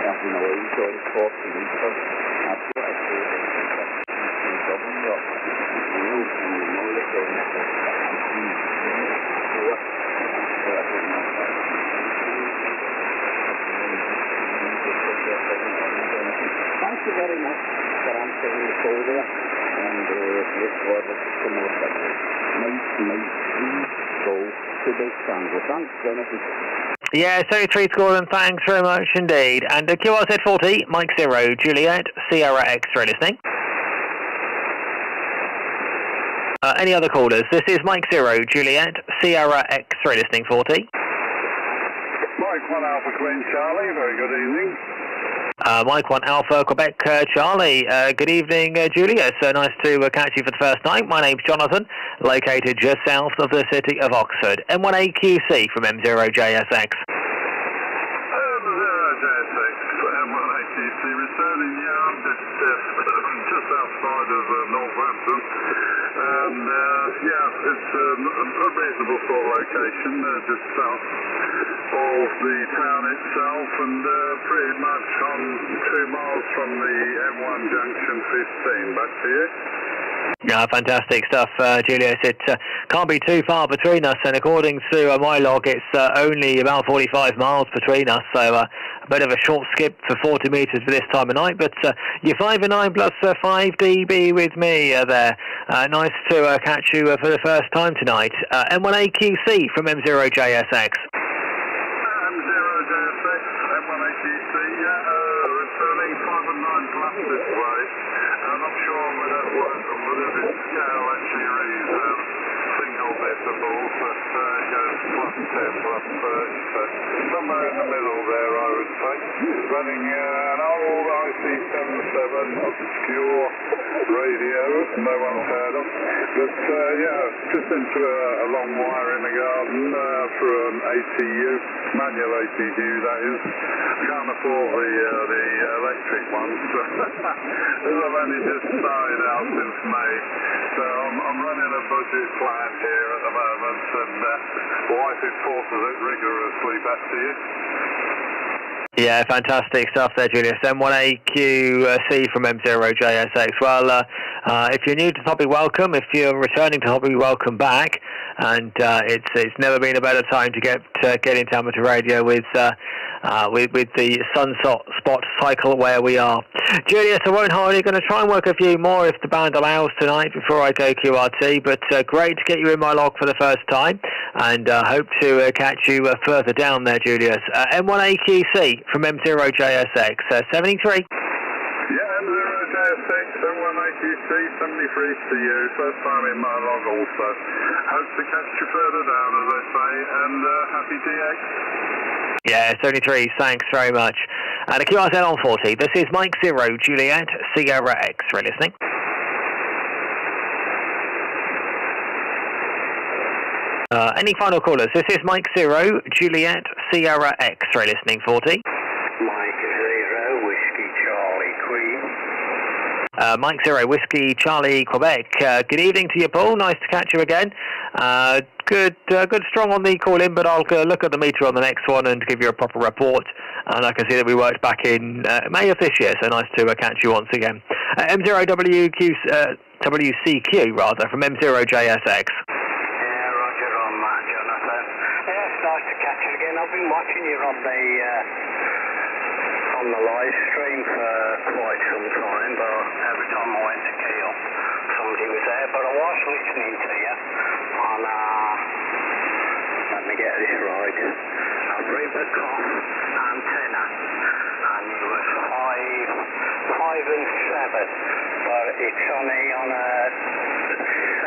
having a wage on 40 litres. I've got a code in W. You know the thing. Thank you very much for answering the call there. And look forward to more videos. Nice, go to Big Tango. Thanks, Jonathan. Yeah, 33 Gordon, thanks very much indeed. And the QRZ40, Mike 0, Juliet, Sierra X-ray listening. Any other callers? This is Mike 0, Juliet, Sierra X-ray listening 40. Mike 1 Alpha Queen Charlie, very good evening. Mike 1 Alpha Quebec Charlie. Good evening, Julius. Nice to catch you for the first time. My name's Jonathan, located just south of the city of Oxford. M1AQC from M0JSX. M0JSX for M1AQC returning. Yeah, I'm just outside of Northampton. And yeah, it's a reasonable sort of location, just south of the town itself, and pretty much on 2 miles from the M1 junction 15. Back to you. Yeah, fantastic stuff, Julius. It can't be too far between us, and according to my log, it's only about 45 miles between us, so a bit of a short skip for 40 metres for this time of night, but you're 5 and 9 plus 5 dB with me there. Nice to catch you for the first time tonight. M1AQC from M0JSX. M0JSX, M1AQC, returning 5 and 9 plus this way. I'm not sure whether this scale actually reads single decibels, but it goes plus 10, plus 30, so somewhere in the middle there, I would say. Running an old IC77 obscure radio, no one's heard of, but yeah, just into a long wire in the garden for an ATU, manual ATU that is. I can't afford the electric ones, I've only just started out since May, so I'm running a budget plan here at the moment, and wife enforces it rigorously. Back to you. Yeah, fantastic stuff there, Julius. M1AQC from M0JSX. Well, if you're new to the topic, welcome. If you're returning to the topic, welcome back. And it's never been a better time to get into amateur radio with the sunspot cycle where we are. Julius, I won't hold you. Going to try and work a few more if the band allows tonight before I go QRT. But great to get you in my log for the first time, and hope to catch you further down there, Julius. M1AQC from M0JSX 73. Yeah, M0JSX, M1AQC 73. Jeffrey to you. First time in my log also. Hope to catch you further down, as I say, and happy DX. Yeah, 73, thanks very much. And a QRZ on 40, this is Mike 0, Juliet, Sierra X-ray listening. Any final callers? This is Mike 0, Juliet, Sierra X-ray listening, 40. Mike 0, Whiskey Charlie Queen. Mike 0, Whiskey Charlie Quebec. Good evening to you, Paul. Nice to catch you again. Good strong on the call in, but I'll look at the meter on the next one and give you a proper report. And I can see that we worked back in May of this year, so nice to catch you once again. M0WCQ rather from M0JSX. I've been watching you on the live stream for quite some time, but every time I went to Kiel, somebody was there. But I was listening to you on, let me get this right, a Rivercoff antenna, and it was 5 and 7, but it's on a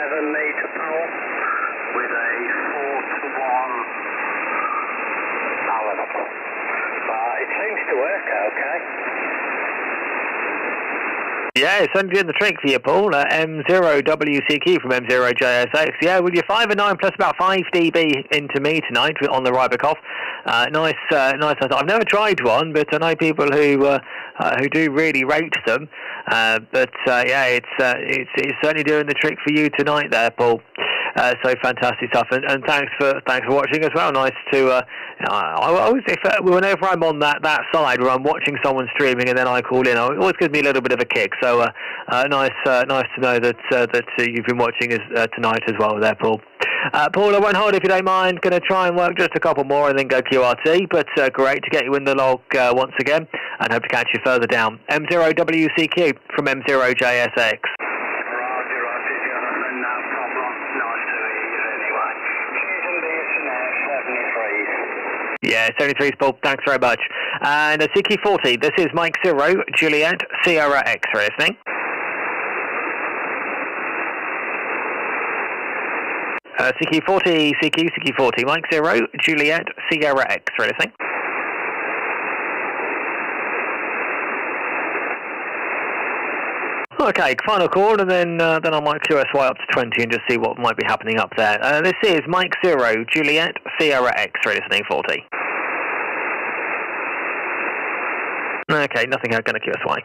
7-meter pole with a 4-to-1 balance. But it seems to work okay. Yeah, it's only doing the trick for you, Paul. M0WCQ from M0JSX. Yeah, with your 5 and 9 plus about 5 dB into me tonight on the Rivercoff. Nice. I've never tried one, but I know people who do really rate them. But yeah, it's certainly doing the trick for you tonight there, Paul. So fantastic stuff, and thanks for watching as well. Nice to whenever I'm on that side where I'm watching someone streaming and then I call in, it always gives me a little bit of a kick. So nice to know that you've been watching tonight as well there, Paul. Paul, I won't hold if you don't mind. Going to try and work just a couple more and then go QRT. But great to get you in the log once again, and hope to catch you further down. M0WCQ from M0JSX. Yeah, 73's Paul, thanks very much. And CQ40, this is Mike 0, Juliet, Sierra X-ray listening. CQ40, Mike 0, Juliet, Sierra X-ray listening. Okay, final call, and then I might QSY up to 20 and just see what might be happening up there. This is Mike 0, Juliet, Sierra X-ray listening, 40. Okay, nothing going to QSY.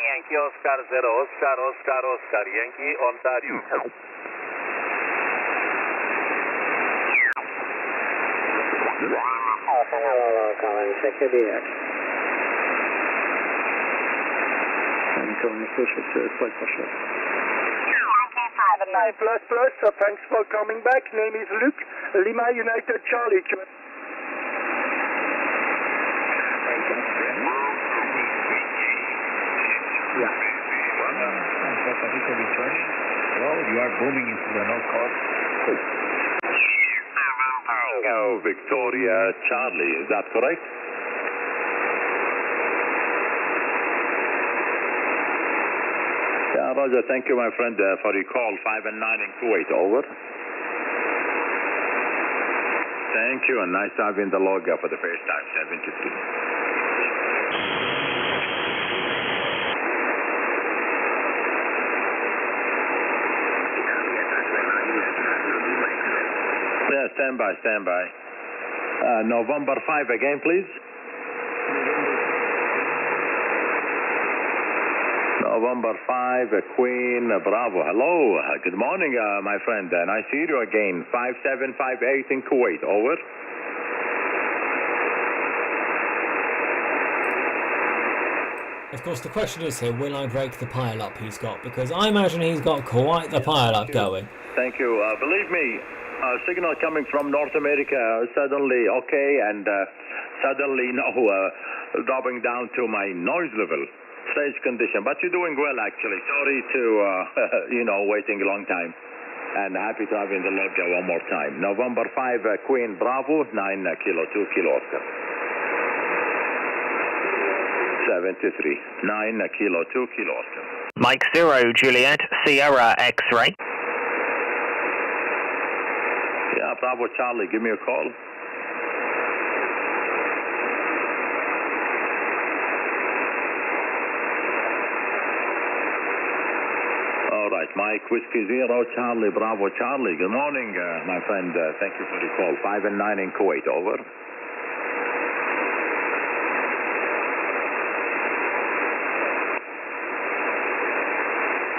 Yankee Oscar 0, Oscar, Yankee Ontario. Check your DX. I'm going to push it to flight pressure. 9++, so thanks for coming back. Name is Luke, Lima United Charlie. Yeah. Well, you are booming into the North Coast. Tango Victoria Charlie, is that correct? Yeah, Roger, thank you, my friend, for your call. 5 and 9 in Kuwait, over. Thank you, and nice to have you in the log for the first time, 73. Yeah, stand by. November 5 again, please. November 5, Queen Bravo. Hello, good morning, my friend. Nice to hear you again. 5758 in Kuwait, over. Of course, the question is here, will I break the pile-up he's got? Because I imagine he's got quite the pile-up going. Thank you. Believe me, signal coming from North America suddenly okay, and suddenly now dropping down to my noise level. Stage condition, but you're doing well actually. Sorry to waiting a long time, and happy to have you in the log one more time. November 5, Queen Bravo, 9 Kilo 2 Kilo Oscar. 73. 9 Kilo 2 Kilo Oscar. Mike 0 Juliet Sierra X-ray. Yeah, Bravo Charlie, give me a call. All right, Mike, Whiskey 0 Charlie, Bravo Charlie. Good morning, my friend. Thank you for the call. 5 and 9 in Kuwait, over.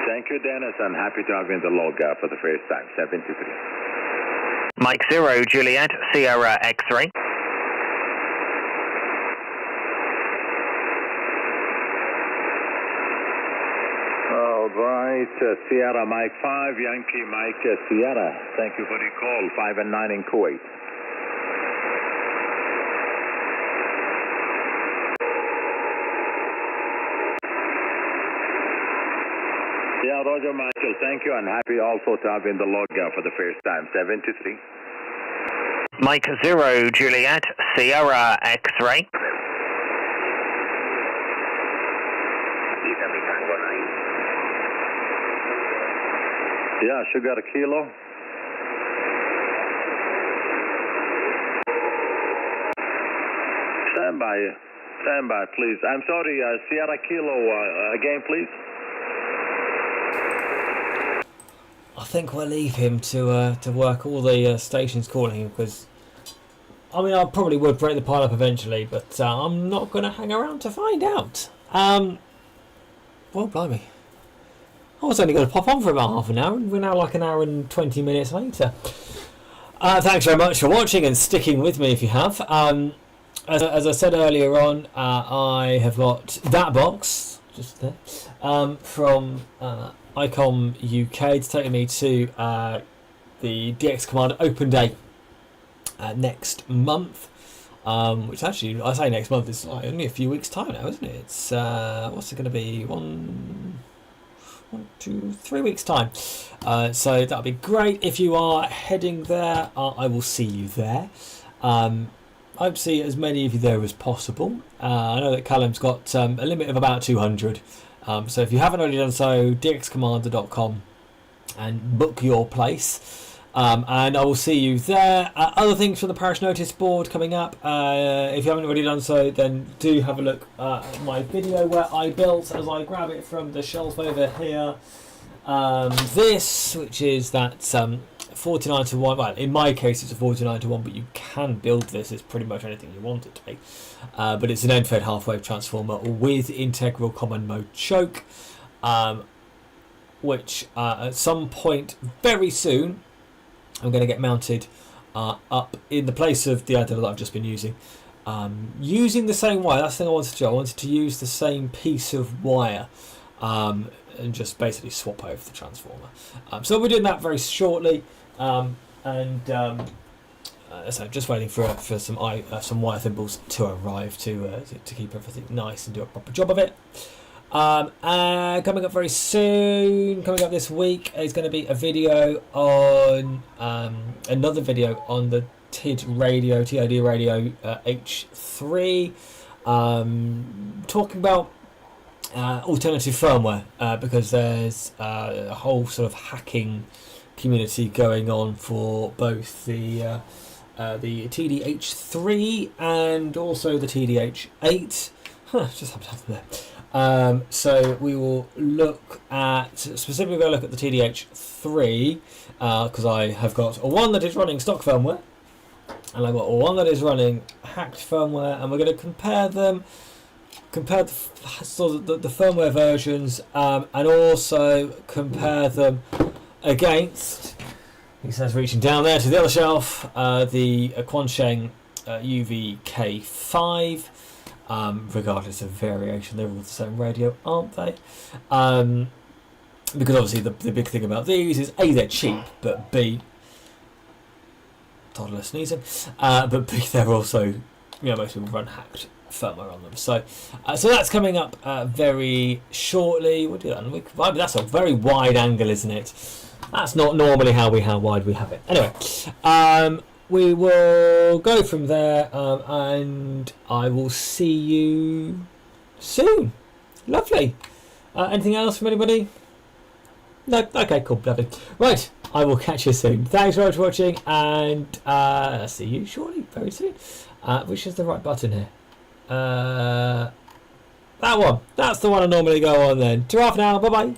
Thank you, Dennis, and happy to have you in the log for the first time. 73. Mike 0 Juliet Sierra X-ray. All right, Sierra Mike 5, Yankee Mike Sierra. Thank you for the call. 5 and 9 in Kuwait. Yeah, Roger Michael, thank you, and happy also to have you in the log for the first time. 73. Mike 0 Juliet Sierra X-ray. Yeah, Sugar Kilo. Stand by, please. I'm sorry, Sierra Kilo, again, please. I think we'll leave him to work all the stations calling him, because I mean, I probably would break the pile up eventually, but I'm not going to hang around to find out. Well, blimey. I was only going to pop on for about half an hour, and we're now like an hour and 20 minutes later. Thanks very much for watching and sticking with me if you have. As I said earlier on, I have got that box, just there, from ICOM UK. It's taking me to the DX Commander Open Day next month. Which actually, I say next month, it's like only a few weeks' time now, isn't it? It's, what's it going to be? 3 weeks' time. So that'll be great. If you are heading there, I will see you there. I hope to see as many of you there as possible. I know that Callum's got a limit of about 200. So if you haven't already done so, dxcommander.com and book your place. And I will see you there. Other things from the parish notice board coming up. If you haven't already done so, then do have a look at my video where I built, as I grab it from the shelf over here, this, which is that 49:1. Well, in my case, it's a 49:1, but you can build this. It's pretty much anything you want it to be. But it's an end-fed half-wave transformer with integral common mode choke, which at some point very soon I'm going to get mounted up in the place of the adder that I've just been using. Using the same wire, that's the thing I wanted to do. I wanted to use the same piece of wire and just basically swap over the transformer. So we're doing that very shortly. So just waiting for some wire thimbles to arrive to keep everything nice and do a proper job of it. Coming up very soon, coming up this week, is going to be a video on another video on the TID radio H3, talking about alternative firmware, because there's a whole sort of hacking community going on for both the TDH3 and also the TDH8. Just happened to have them there. So we will look at, specifically we'll look at the TDH3, because I have got one that is running stock firmware, and I've got one that is running hacked firmware, and we're going to compare the firmware versions, and also compare them against, he says reaching down there to the other shelf, the Quansheng UVK5, regardless of variation. They're all the same radio, aren't they? Because obviously the big thing about these is A, they're cheap, but B, toddler sneezing, but B, they're also, most people run hacked firmware on them. So that's coming up very shortly. We'll do that in a week. That's a very wide angle, isn't it? That's not normally how wide we have it. Anyway, we will go from there, and I will see you soon. Lovely. Anything else from anybody? No? Okay, cool. Lovely. Right, I will catch you soon. Thanks very much for watching, and I'll see you shortly, very soon. Which is the right button here? That one. That's the one I normally go on then. Ta-ra for now. Bye-bye.